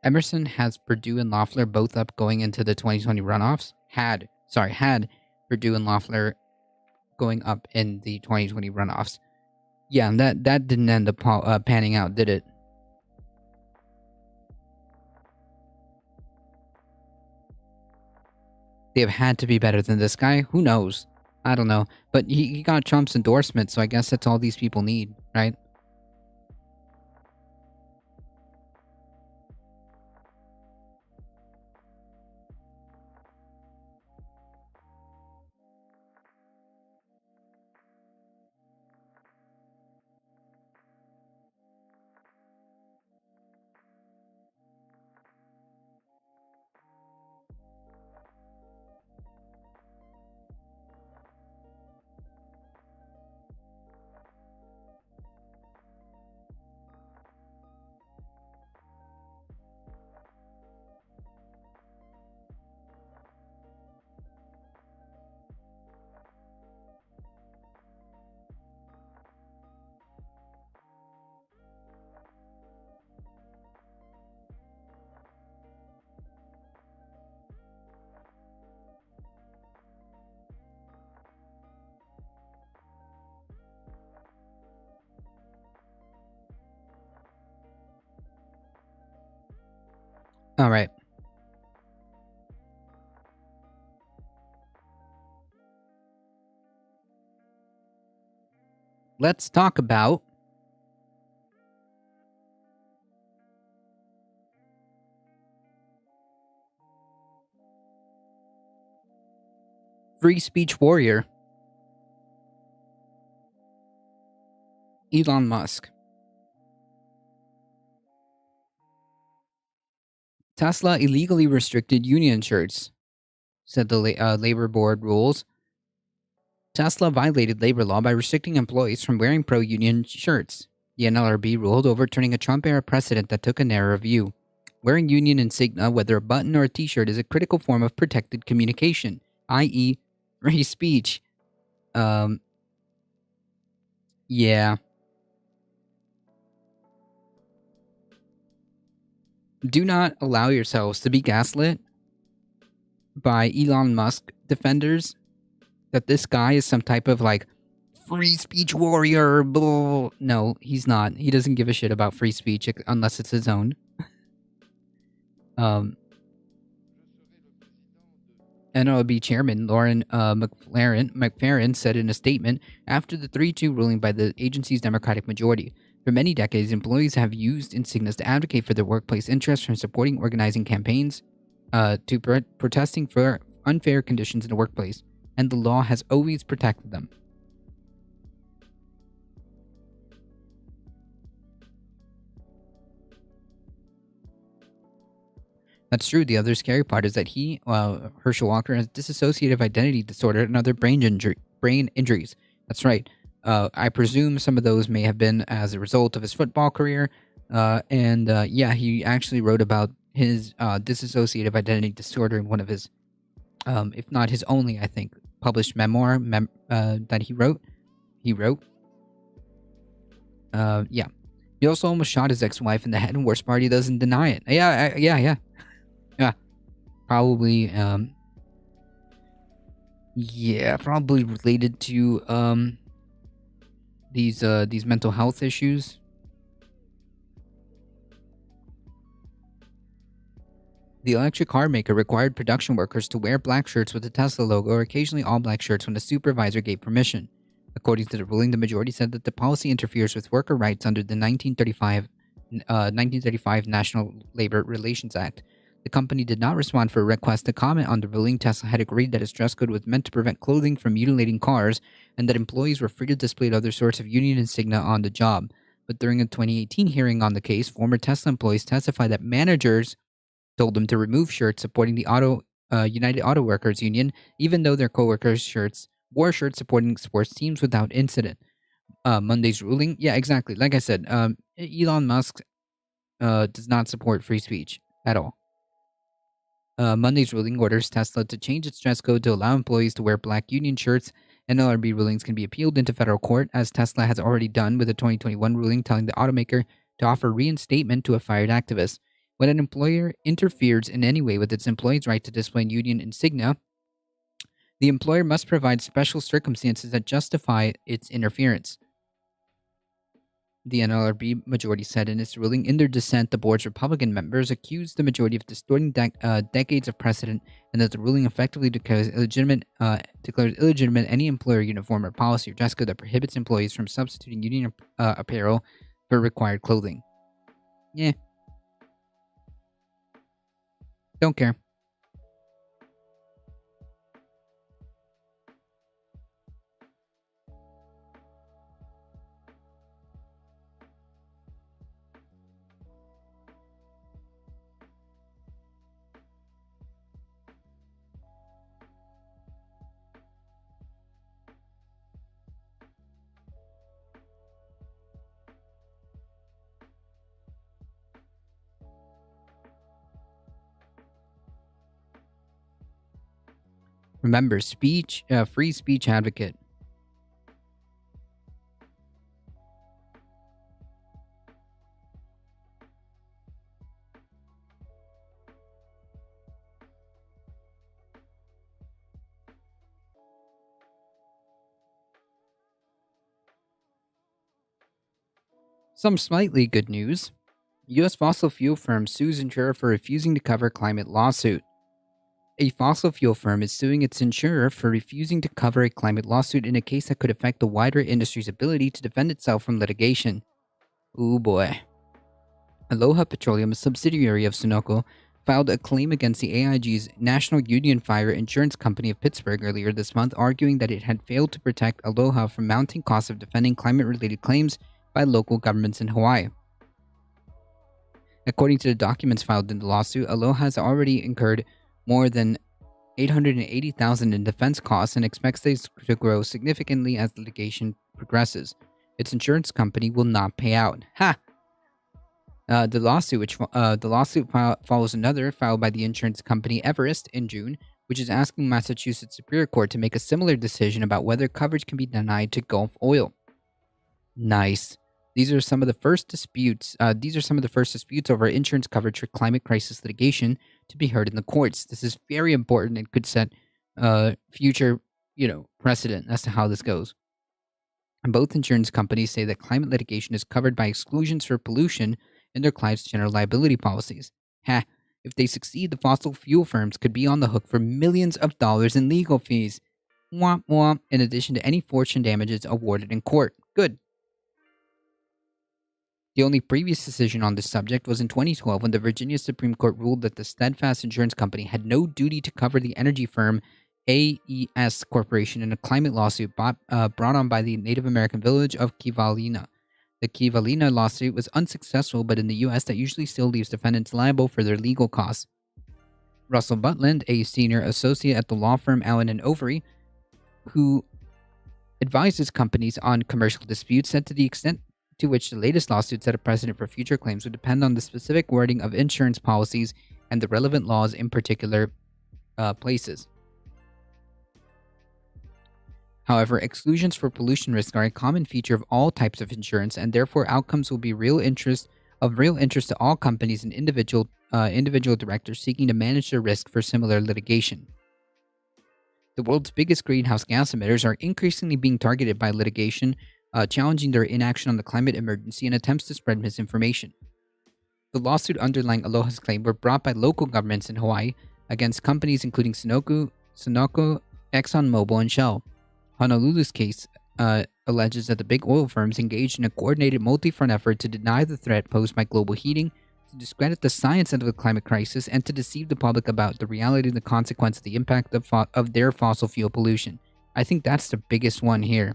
Emerson has Perdue and Loeffler both up going into the 2020 runoffs. Had Perdue and Loeffler going up in the 2020 runoffs. Yeah, that didn't end up panning out, did it? They have had to be better than this guy. Who knows? I don't know. But he got Trump's endorsement, so I guess that's all these people need, right? All right. Let's talk about free speech warrior Elon Musk. Tesla illegally restricted union shirts, said the labor board rules. Tesla violated labor law by restricting employees from wearing pro-union shirts. The NLRB ruled, overturning a Trump-era precedent that took a narrower view. Wearing union insignia, whether a button or a t-shirt, is a critical form of protected communication, i.e. free speech. Yeah. Do not allow yourselves to be gaslit by Elon Musk defenders that this guy is some type of like free speech warrior. Blah. No, he's not. He doesn't give a shit about free speech unless it's his own. NLRB chairman Lauren McFerrin said in a statement after the 3-2 ruling by the agency's Democratic majority. For many decades, employees have used insignias to advocate for their workplace interests, from supporting organizing campaigns to protesting for unfair conditions in the workplace, and the law has always protected them. That's true. The other scary part is that he, Herschel Walker, has dissociative identity disorder and other brain injuries. That's right. I presume some of those may have been as a result of his football career. Yeah, he actually wrote about his dissociative identity disorder in one of his, if not his only, I think, published memoir that he wrote. Yeah. He also almost shot his ex-wife in the head, and worst part, he doesn't deny it. Yeah. Probably, probably related to, these mental health issues. The electric car maker required production workers to wear black shirts with the Tesla logo, or occasionally all black shirts when the supervisor gave permission. According to the ruling, the majority said that the policy interferes with worker rights under the 1935 National Labor Relations Act. The company did not respond for a request to comment on the ruling. Tesla had agreed that its dress code was meant to prevent clothing from mutilating cars, and that employees were free to display other sorts of union insignia on the job. But during a 2018 hearing on the case, former Tesla employees testified that managers told them to remove shirts supporting the United Auto Workers Union, even though their co-workers wore shirts supporting sports teams without incident. Monday's ruling, yeah, exactly. Like I said, Elon Musk does not support free speech at all. Monday's ruling orders Tesla to change its dress code to allow employees to wear black union shirts. NLRB rulings can be appealed into federal court, as Tesla has already done with a 2021 ruling telling the automaker to offer reinstatement to a fired activist. When an employer interferes in any way with its employees' right to display union insignia, the employer must provide special circumstances that justify its interference. The NLRB majority said in its ruling. In their dissent, the board's Republican members accused the majority of distorting decades of precedent, and that the ruling effectively declares illegitimate any employer uniform or policy or dress code that prohibits employees from substituting union apparel for required clothing. Yeah. Don't care. Remember, free speech advocate. Some slightly good news. U.S. fossil fuel firm sues insurer for refusing to cover climate lawsuit. A fossil fuel firm is suing its insurer for refusing to cover a climate lawsuit in a case that could affect the wider industry's ability to defend itself from litigation. Ooh boy. Aloha Petroleum, a subsidiary of Sunoco, filed a claim against the AIG's National Union Fire Insurance Company of Pittsburgh earlier this month, arguing that it had failed to protect Aloha from mounting costs of defending climate-related claims by local governments in Hawaii. According to the documents filed in the lawsuit, Aloha has already incurred more than $880,000 in defense costs and expects these to grow significantly as litigation progresses. Its insurance company will not pay out. Ha! The lawsuit follows another filed by the insurance company Everest in June, which is asking Massachusetts Superior Court to make a similar decision about whether coverage can be denied to Gulf Oil. Nice. These are some of the first disputes over insurance coverage for climate crisis litigation to be heard in the courts. This is very important and could set future, precedent as to how this goes. And both insurance companies say that climate litigation is covered by exclusions for pollution in their clients' general liability policies. Ha! If they succeed, the fossil fuel firms could be on the hook for millions of dollars in legal fees. Womp womp, in addition to any fortune damages awarded in court. Good. The only previous decision on this subject was in 2012 when the Virginia Supreme Court ruled that the Steadfast Insurance Company had no duty to cover the energy firm AES Corporation in a climate lawsuit brought on by the Native American village of Kivalina. The Kivalina lawsuit was unsuccessful, but in the U.S. that usually still leaves defendants liable for their legal costs. Russell Butland, a senior associate at the law firm Allen & Overy, who advises companies on commercial disputes, said to the extent to which the latest lawsuit set a precedent for future claims would depend on the specific wording of insurance policies and the relevant laws in particular places. However, exclusions for pollution risk are a common feature of all types of insurance, and therefore outcomes will be of real interest to all companies and individual directors seeking to manage their risk for similar litigation. The world's biggest greenhouse gas emitters are increasingly being targeted by litigation, challenging their inaction on the climate emergency and attempts to spread misinformation. The lawsuit underlying Aloha's claim were brought by local governments in Hawaii against companies including Sunoco, ExxonMobil, and Shell. Honolulu's case alleges that the big oil firms engaged in a coordinated multi-front effort to deny the threat posed by global heating, to discredit the science of the climate crisis, and to deceive the public about the reality and the consequence of the impact of their fossil fuel pollution. I think that's the biggest one here.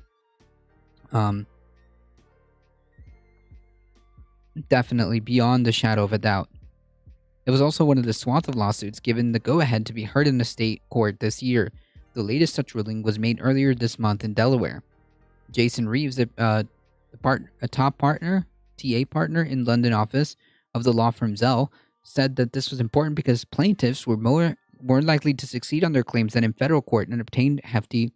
Definitely beyond the shadow of a doubt. It was also one of the swath of lawsuits given the go-ahead to be heard in the state court this year. The latest such ruling was made earlier this month in Delaware. Jason Reeves, a top partner, TA partner in London office of the law firm Zell, said that this was important because plaintiffs were more likely to succeed on their claims than in federal court and obtain hefty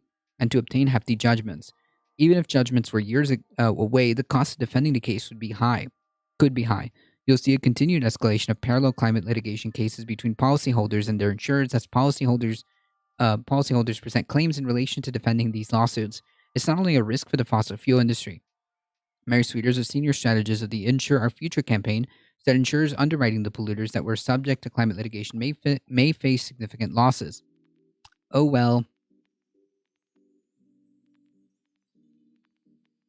judgments. Even if judgments were years away, the cost of defending the case could be high. You'll see a continued escalation of parallel climate litigation cases between policyholders and their insurers as policyholders present claims in relation to defending these lawsuits. It's not only a risk for the fossil fuel industry. Mary Sweeters, a senior strategist of the Insure Our Future campaign, said insurers underwriting the polluters that were subject to climate litigation may face significant losses. Oh well.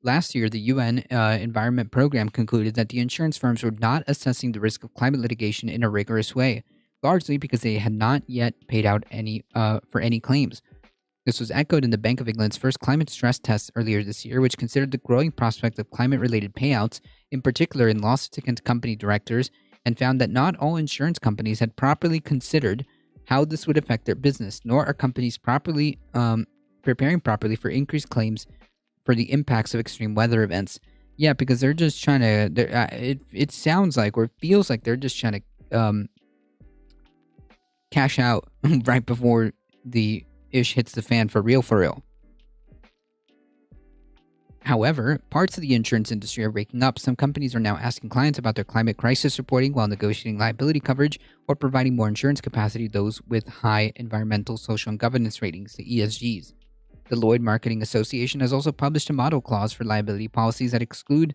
Last year, the UN Environment Program concluded that the insurance firms were not assessing the risk of climate litigation in a rigorous way, largely because they had not yet paid out for any claims. This was echoed in the Bank of England's first climate stress test earlier this year, which considered the growing prospect of climate-related payouts, in particular in lawsuits against company directors, and found that not all insurance companies had properly considered how this would affect their business, nor are companies preparing properly for increased claims for the impacts of extreme weather events. Yeah, because they're just trying to. It sounds like, or it feels like, they're just trying to cash out right before the ish hits the fan for real. However, parts of the insurance industry are waking up. Some companies are now asking clients about their climate crisis reporting while negotiating liability coverage or providing more insurance capacity to those with high environmental, social, and governance ratings, the ESGs. The Lloyd Marketing Association has also published a model clause for liability policies that exclude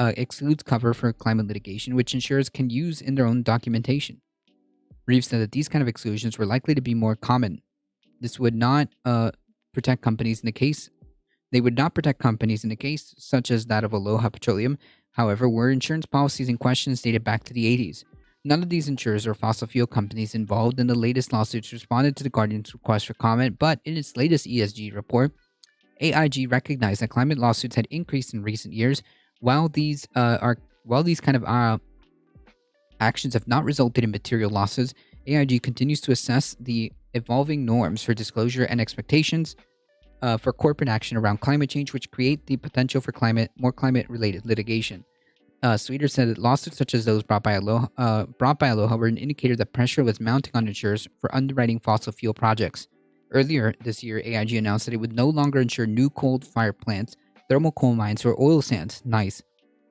excludes cover for climate litigation, which insurers can use in their own documentation. Reeves said that these kind of exclusions were likely to be more common. This would not protect companies in the case. They would not protect companies in a case such as that of Aloha Petroleum. However, were insurance policies in question dated back to the 80s. None of these insurers or fossil fuel companies involved in the latest lawsuits responded to the Guardian's request for comment, but in its latest ESG report, AIG recognized that climate lawsuits had increased in recent years. While these kind of actions have not resulted in material losses, AIG continues to assess the evolving norms for disclosure and expectations for corporate action around climate change, which create the potential for more climate-related litigation. Sweeter said that lawsuits such as those brought by Aloha were an indicator that pressure was mounting on insurers for underwriting fossil fuel projects. Earlier this year, AIG announced that it would no longer insure new coal-fired plants, thermal coal mines, or oil sands. Nice.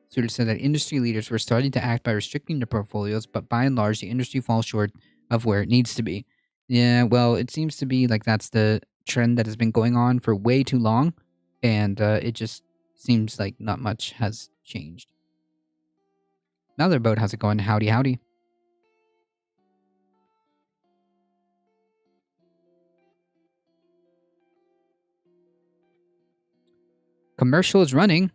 Sweeter said that industry leaders were starting to act by restricting their portfolios, but by and large, the industry falls short of where it needs to be. Yeah, well, it seems to be like that's the trend that has been going on for way too long, and it just seems like not much has changed. Another boat, how's it going? Howdy, howdy. Commercial is running.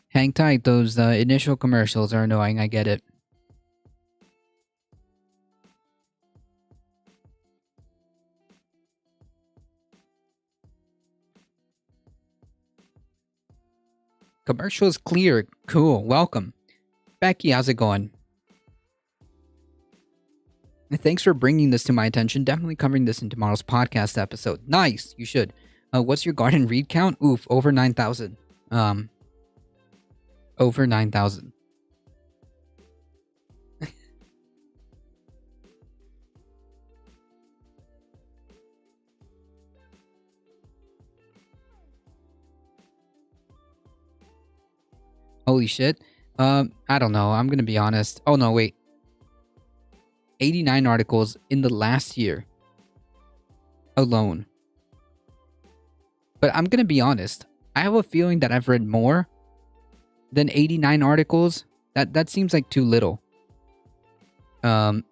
Hang tight, those initial commercials are annoying, I get it. Commercial is clear. Cool, welcome. Becky, how's it going? Thanks for bringing this to my attention. Definitely covering this in tomorrow's podcast episode. Nice, you should. What's your garden read count? Oof, over 9,000. Over 9,000. Holy shit. I don't know. I'm gonna be honest. Oh no, wait. 89 articles in the last year alone. But I'm gonna be honest. I have a feeling that I've read more than 89 articles. That seems like too little. That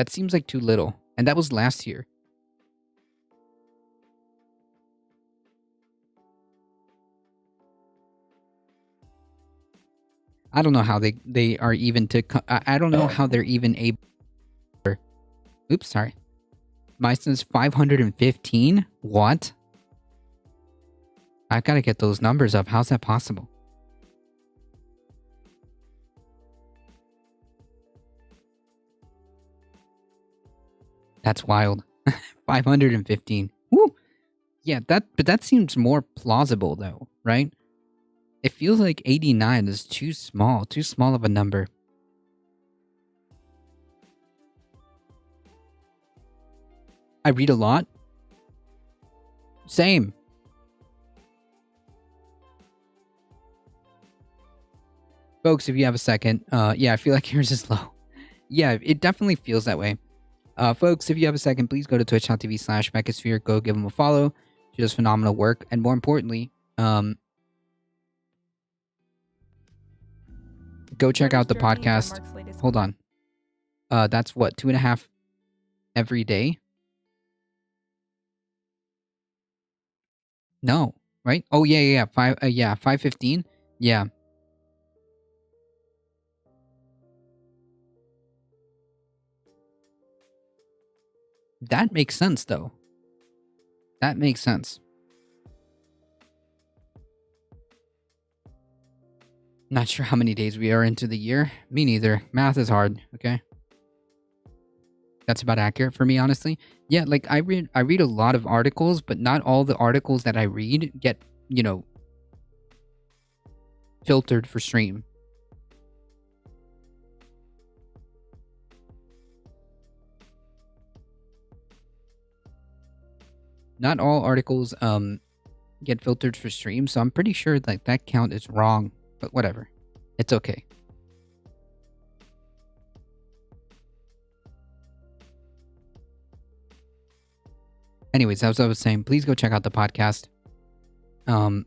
seems like too little. And that was last year. I don't know how they are even to... I don't know how they're even able... Oops, sorry. Meison's 515? What? I've got to get those numbers up. How's that possible? That's wild. 515. Woo! Yeah, but that seems more plausible though, right? It feels like 89 is too small of a number. I read a lot. Same. Folks, if you have a second, yeah, I feel like yours is low. Yeah, it definitely feels that way. Folks, if you have a second, please go to twitch.tv/Mechasphere. Go give him a follow. She does phenomenal work. And more importantly, go check out the podcast. Hold on. That's what, 2.5 every day? No, right? Oh yeah. 5:15. Yeah. That makes sense though. That makes sense. Not sure how many days we are into the year. Me neither. Math is hard, okay? That's about accurate for me, honestly. Yeah, like I read a lot of articles, but not all the articles that I read get, filtered for stream. Not all articles get filtered for stream, so I'm pretty sure like that count is wrong. But whatever. It's okay. Anyways, as I was saying, please go check out the podcast. Do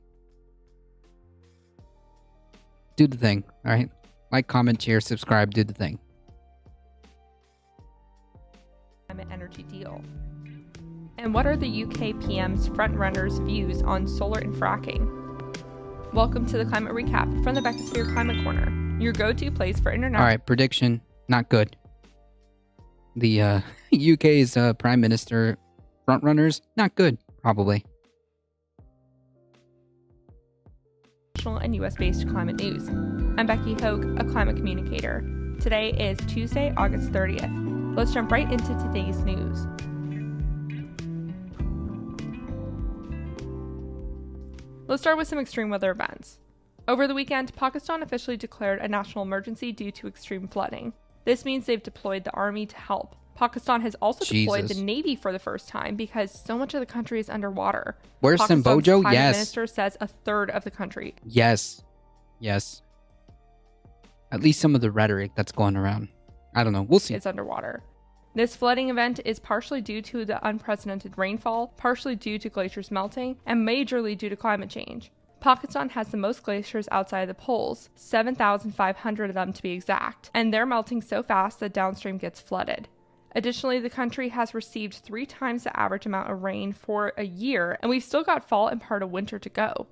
the thing, all right? Like, comment, share, subscribe, do the thing. Climate energy deal. And what are the UK PM's frontrunners' views on solar and fracking? Welcome to the Climate Recap from the Beckosphere Climate Corner, your go-to place for international... All right, prediction, not good. The UK's Prime Minister frontrunners, not good, probably. And US-based climate news. I'm Becky Hoke, a climate communicator. Today is Tuesday, August 30th. Let's jump right into today's news. Let's start with some extreme weather events. Over the weekend, Pakistan officially declared a national emergency due to extreme flooding. This means they've deployed the army to help. Pakistan has also deployed the Navy for the first time because so much of the country is underwater. Where's Sambojo? Climate Yes. Minister says a third of the country. Yes. Yes. At least some of the rhetoric that's going around. I don't know. We'll see. Is underwater. This flooding event is partially due to the unprecedented rainfall, partially due to glaciers melting, and majorly due to climate change. Pakistan has the most glaciers outside the poles, 7,500 of them to be exact, and they're melting so fast that downstream gets flooded. Additionally, the country has received 3 times the average amount of rain for a year, and we've still got fall and part of winter to go.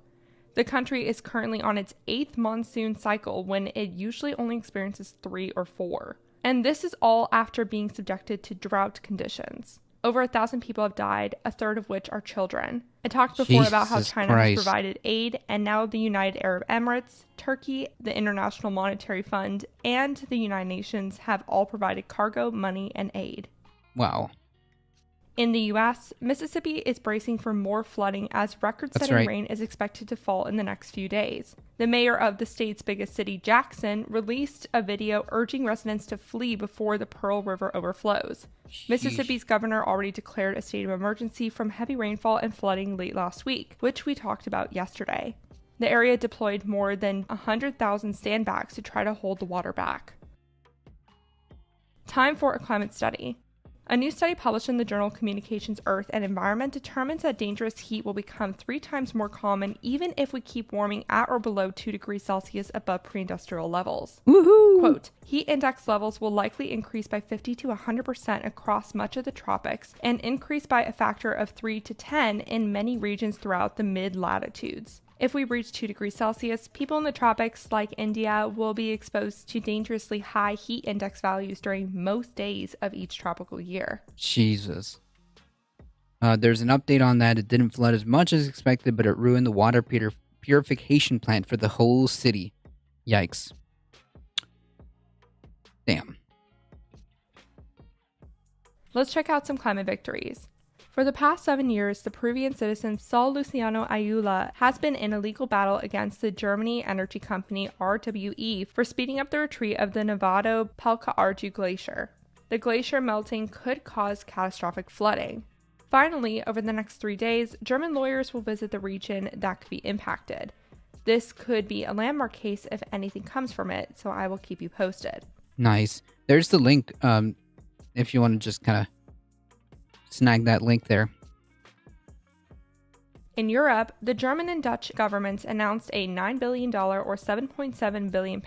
The country is currently on its 8th monsoon cycle when it usually only experiences 3 or 4. And this is all after being subjected to drought conditions. Over 1,000 people have died, a third of which are children. I talked before about how China has provided aid, and now the United Arab Emirates, Turkey, the International Monetary Fund, and the United Nations have all provided cargo, money, and aid. Wow. In the U.S., Mississippi is bracing for more flooding as record-setting rain is expected to fall in the next few days. The mayor of the state's biggest city, Jackson, released a video urging residents to flee before the Pearl River overflows. Sheesh. Mississippi's governor already declared a state of emergency from heavy rainfall and flooding late last week, which we talked about yesterday. The area deployed more than 100,000 sandbags to try to hold the water back. Time for a climate study. A new study published in the journal Communications, Earth and Environment determines that dangerous heat will become 3 times more common even if we keep warming at or below 2 degrees Celsius above pre-industrial levels. Woohoo! Quote, heat index levels will likely increase by 50 to 100% across much of the tropics and increase by a factor of 3 to 10 in many regions throughout the mid-latitudes. If we reach 2 degrees Celsius, people in the tropics, like India, will be exposed to dangerously high heat index values during most days of each tropical year. Jesus. There's an update on that. It didn't flood as much as expected, but it ruined the water purification plant for the whole city. Yikes. Damn. Let's check out some climate victories. For the past 7 years, the Peruvian citizen Sol Luciano Ayula has been in a legal battle against the Germany energy company RWE for speeding up the retreat of the Nevado Palca-Arju Glacier. The glacier melting could cause catastrophic flooding. Finally, over the next 3 days, German lawyers will visit the region that could be impacted. This could be a landmark case if anything comes from it, so I will keep you posted. Nice. There's the link, if you want to just kind of snag that link there. In Europe, the German and Dutch governments announced a $9 billion or £7.7 billion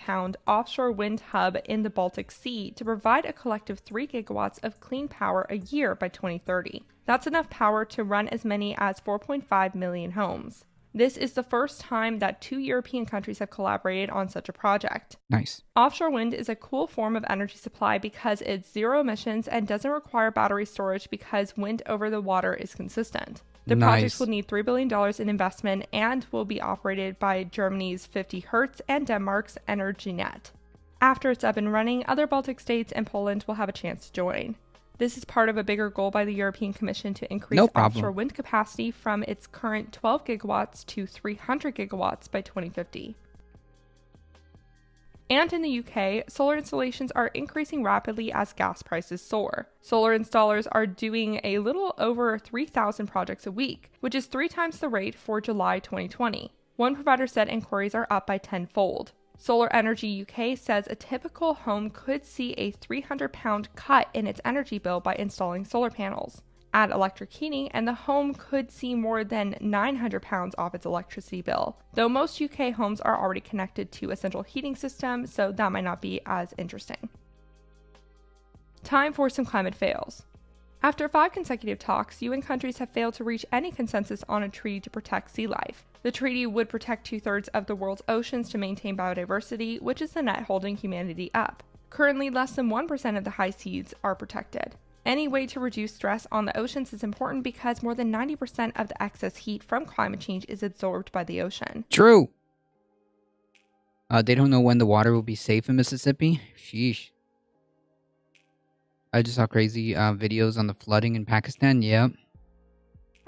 offshore wind hub in the Baltic Sea to provide a collective 3 gigawatts of clean power a year by 2030. That's enough power to run as many as 4.5 million homes. This is the first time that 2 European countries have collaborated on such a project. Nice. Offshore wind is a cool form of energy supply because it's zero emissions and doesn't require battery storage because wind over the water is consistent. The project will need $3 billion in investment and will be operated by Germany's 50Hertz and Denmark's Energinet. After it's up and running, other Baltic states and Poland will have a chance to join. This is part of a bigger goal by the European Commission to increase offshore wind capacity from its current 12 gigawatts to 300 gigawatts by 2050. And in the UK, solar installations are increasing rapidly as gas prices soar. Solar installers are doing a little over 3,000 projects a week, which is 3 times the rate for July 2020. One provider said inquiries are up by 10-fold. Solar Energy UK says a typical home could see a £300 cut in its energy bill by installing solar panels. add electric heating, and the home could see more than £900 off its electricity bill. Though most UK homes are already connected to a central heating system, so that might not be as interesting. Time for some climate fails. After 5 consecutive talks, UN countries have failed to reach any consensus on a treaty to protect sea life. The treaty would protect 2/3 of the world's oceans to maintain biodiversity, which is the net holding humanity up. Currently, less than 1% of the high seas are protected. Any way to reduce stress on the oceans is important because more than 90% of the excess heat from climate change is absorbed by the ocean. True. They don't know when the water will be safe in Mississippi. Sheesh. I just saw crazy videos on the flooding in Pakistan. Yep.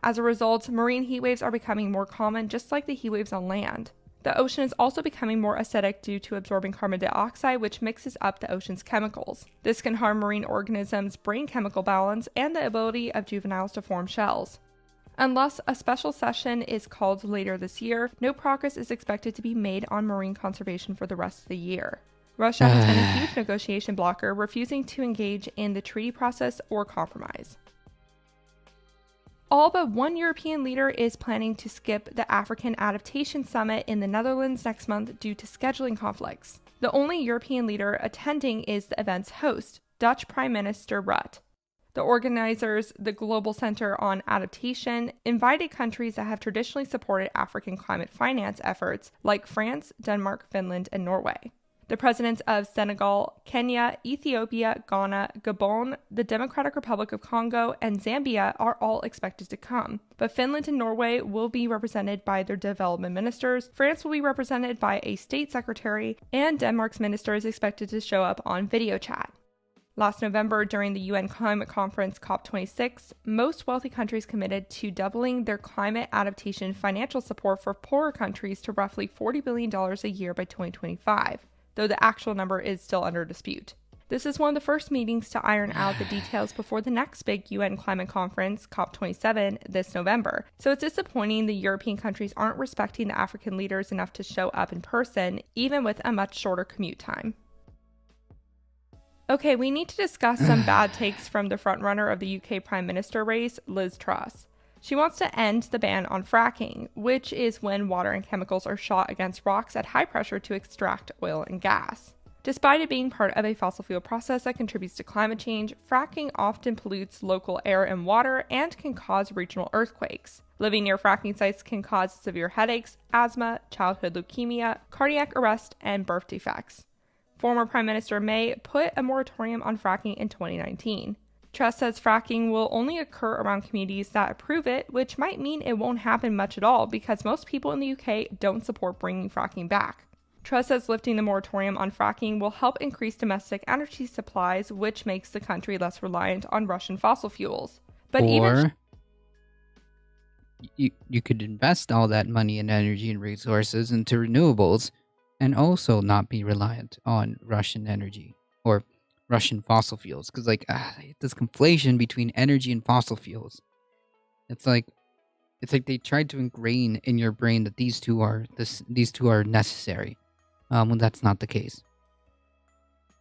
As a result, marine heat waves are becoming more common, just like the heat waves on land. The ocean is also becoming more acidic due to absorbing carbon dioxide, which mixes up the ocean's chemicals. This can harm marine organisms' brain chemical balance and the ability of juveniles to form shells. Unless a special session is called later this year, no progress is expected to be made on marine conservation for the rest of the year. Russia has been a huge negotiation blocker, refusing to engage in the treaty process or compromise. All but one European leader is planning to skip the African Adaptation Summit in the Netherlands next month due to scheduling conflicts. The only European leader attending is the event's host, Dutch Prime Minister Rutte. The organizers, the Global Center on Adaptation, invited countries that have traditionally supported African climate finance efforts like France, Denmark, Finland, and Norway. The presidents of Senegal, Kenya, Ethiopia, Ghana, Gabon, the Democratic Republic of Congo, and Zambia are all expected to come. But Finland and Norway will be represented by their development ministers, France will be represented by a state secretary, and Denmark's minister is expected to show up on video chat. Last November, during the UN climate conference COP26, most wealthy countries committed to doubling their climate adaptation financial support for poorer countries to roughly $40 billion a year by 2025. Though the actual number is still under dispute. This is one of the first meetings to iron out the details before the next big UN climate conference, COP27, this November. So it's disappointing the European countries aren't respecting the African leaders enough to show up in person, even with a much shorter commute time. Okay, we need to discuss some bad takes from the frontrunner of the UK Prime Minister race, Liz Truss. She wants to end the ban on fracking, which is when water and chemicals are shot against rocks at high pressure to extract oil and gas. Despite it being part of a fossil fuel process that contributes to climate change, fracking often pollutes local air and water and can cause regional earthquakes. Living near fracking sites can cause severe headaches, asthma, childhood leukemia, cardiac arrest, and birth defects. Former Prime Minister May put a moratorium on fracking in 2019. Truss says fracking will only occur around communities that approve it, which might mean it won't happen much at all because most people in the UK don't support bringing fracking back. Truss says lifting the moratorium on fracking will help increase domestic energy supplies, which makes the country less reliant on Russian fossil fuels. But you could invest all that money and energy and resources into renewables and also not be reliant on Russian energy or Russian fossil fuels, because this conflation between energy and fossil fuels, it's like they tried to ingrain in your brain that these two are necessary, when that's not the case.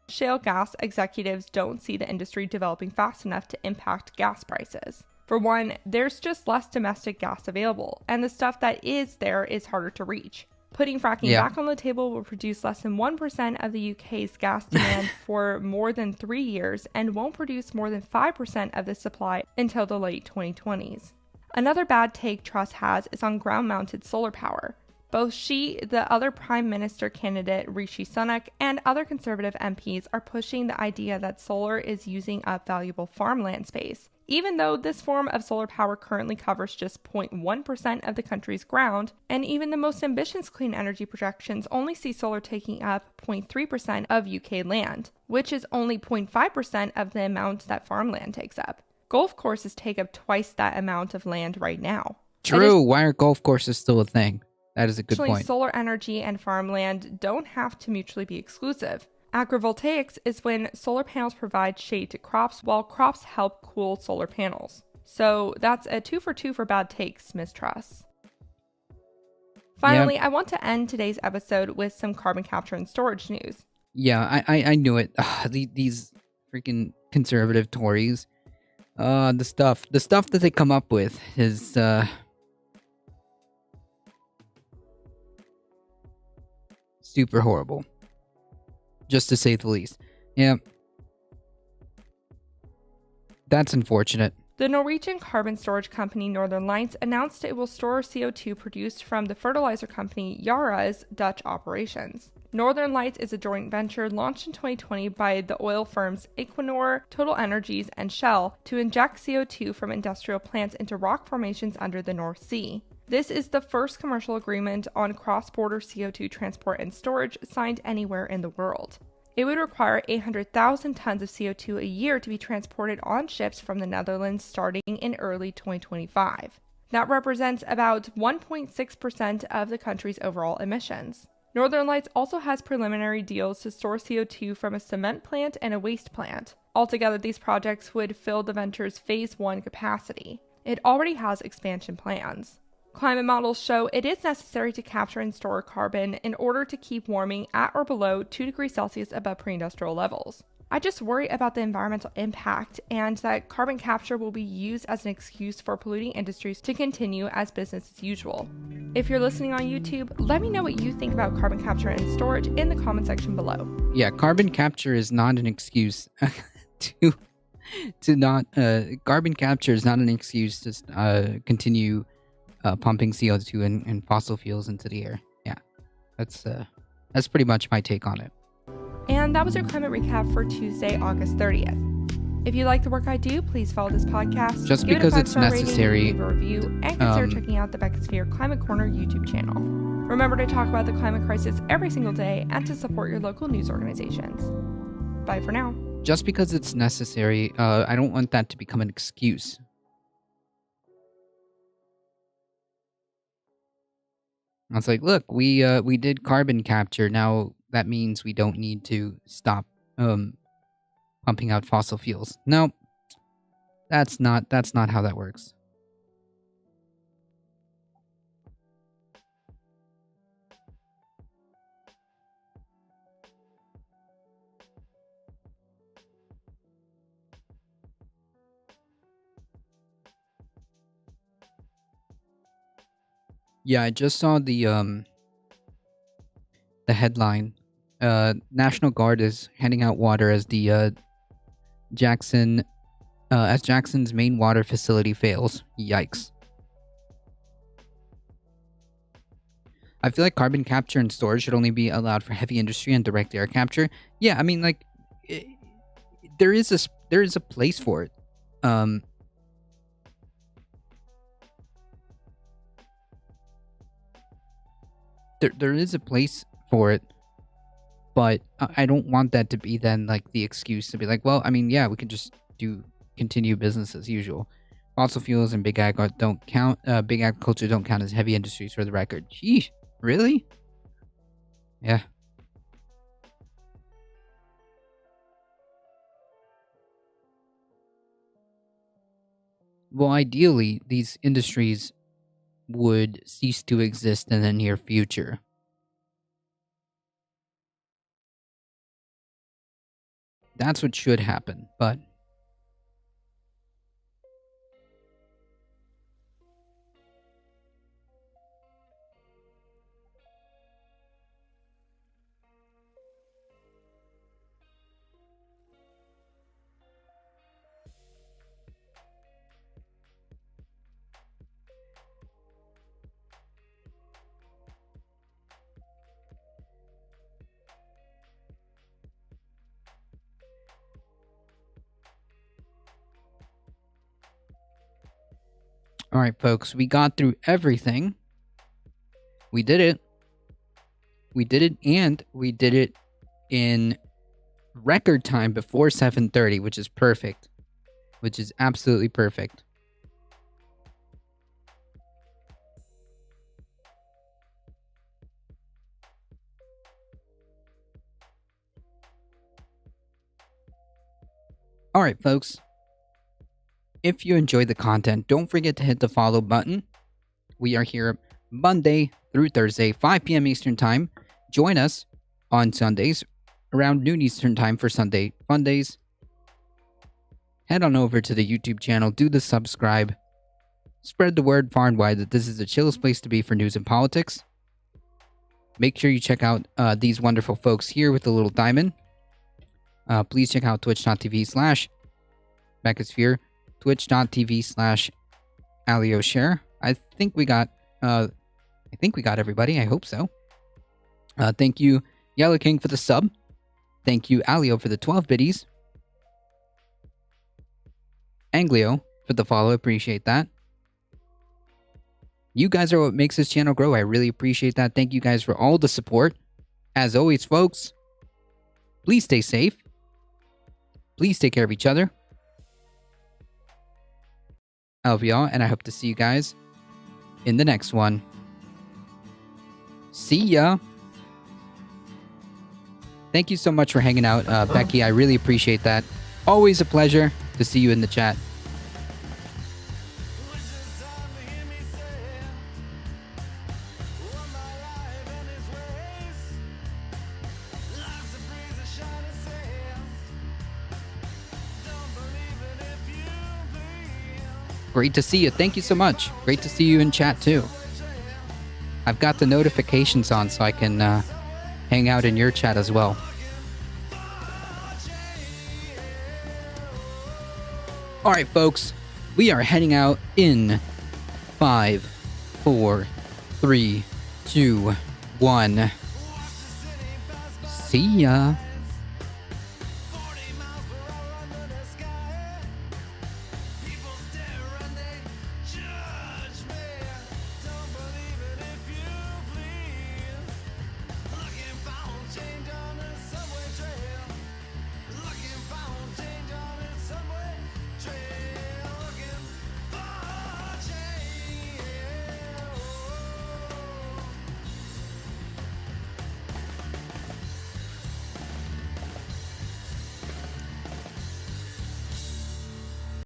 Shale gas executives don't see the industry developing fast enough to impact gas prices. For one, there's just less domestic gas available, and the stuff that is there is harder to reach. Putting fracking back on the table will produce less than 1% of the UK's gas demand for more than 3 years and won't produce more than 5% of the supply until the late 2020s. Another bad take Truss has is on ground-mounted solar power. Both she, the other Prime Minister candidate Rishi Sunak, and other Conservative MPs are pushing the idea that solar is using up valuable farmland space. Even though this form of solar power currently covers just 0.1% of the country's ground, and even the most ambitious clean energy projections only see solar taking up 0.3% of UK land, which is only 0.5% of the amount that farmland takes up. Golf courses take up twice that amount of land right now. True, why are golf courses still a thing? That is a good point. Solar energy and farmland don't have to mutually be exclusive. Agrivoltaics is when solar panels provide shade to crops while crops help cool solar panels. So that's a 2 for 2 for bad takes, Ms. Truss. Finally, I want to end today's episode with some carbon capture and storage news. Yeah, I knew it. These freaking conservative Tories. The stuff that they come up with is super horrible, just to say the least. Yeah, that's unfortunate. The Norwegian carbon storage company Northern Lights announced it will store CO2 produced from the fertilizer company Yara's Dutch operations. Northern Lights is a joint venture launched in 2020 by the oil firms Equinor, Total Energies, and Shell to inject CO2 from industrial plants into rock formations under the North Sea. This is the first commercial agreement on cross-border CO2 transport and storage signed anywhere in the world. It would require 800,000 tons of CO2 a year to be transported on ships from the Netherlands starting in early 2025. That represents about 1.6% of the country's overall emissions. Northern Lights also has preliminary deals to store CO2 from a cement plant and a waste plant. Altogether, these projects would fill the venture's Phase 1 capacity. It already has expansion plans. Climate models show it is necessary to capture and store carbon in order to keep warming at or below 2 degrees Celsius above pre-industrial levels. I just worry about the environmental impact and that carbon capture will be used as an excuse for polluting industries to continue as business as usual. If you're listening on YouTube, let me know what you think about carbon capture and storage in the comment section below. Yeah, carbon capture is not an excuse to not carbon capture is not an excuse to continue pumping CO2 and fossil fuels into the air. Yeah, that's pretty much my take on it. And that was your climate recap for Tuesday, August 30th. If you like the work I do, please follow this podcast. Just give because it a it's 5-star rating, necessary, leave a review, and consider checking out the Beckosphere Climate Corner YouTube channel. Remember to talk about the climate crisis every single day and to support your local news organizations. Bye for now. Just because it's necessary, I don't want that to become an excuse. I was like, look, we did carbon capture. Now that means we don't need to stop pumping out fossil fuels. No, that's not how that works. Yeah, I just saw the headline. National Guard is handing out water as the Jackson's main water facility fails. Yikes. I feel like carbon capture and storage should only be allowed for heavy industry and direct air capture. Yeah, I mean, like, there is a place for it. There is a place for it, but I don't want that to be then like the excuse to be like, well, I mean, yeah, we can just continue business as usual. Fossil fuels and big ag don't count. Big agriculture don't count as heavy industries for the record. Gee, really? Yeah. Well, ideally, these industries would cease to exist in the near future. That's what should happen, but all right, folks, we got through everything. We did it. And we did it in record time before 7:30, which is perfect. Which is absolutely perfect. All right, folks. If you enjoyed the content, don't forget to hit the follow button. We are here Monday through Thursday, 5 p.m. Eastern Time. Join us on Sundays around noon Eastern Time for Sunday Fundays. head on over to the YouTube channel, do the subscribe. Spread the word far and wide that this is the chillest place to be for news and politics. Make sure you check out these wonderful folks here with the little diamond. Please check out twitch.tv/Beccasphere, twitch.tv/AlioShare. I think we got everybody. I hope so. Thank you, Yellow King, for the sub. Thank you, Alio, for the 12 biddies. Anglio for the follow. Appreciate that. You guys are what makes this channel grow. I really appreciate that. Thank you guys for all the support. As always, folks, please stay safe. Please take care of each other. I love y'all, and I hope to see you guys in the next one. See ya. Thank you so much for hanging out, Becky. I really appreciate that. Always a pleasure to see you in the chat. Great to see you. Thank you so much. Great to see you in chat too. I've got the notifications on so I can hang out in your chat as well. Alright, folks. We are heading out in 5, 4, 3, 2, 1. See ya.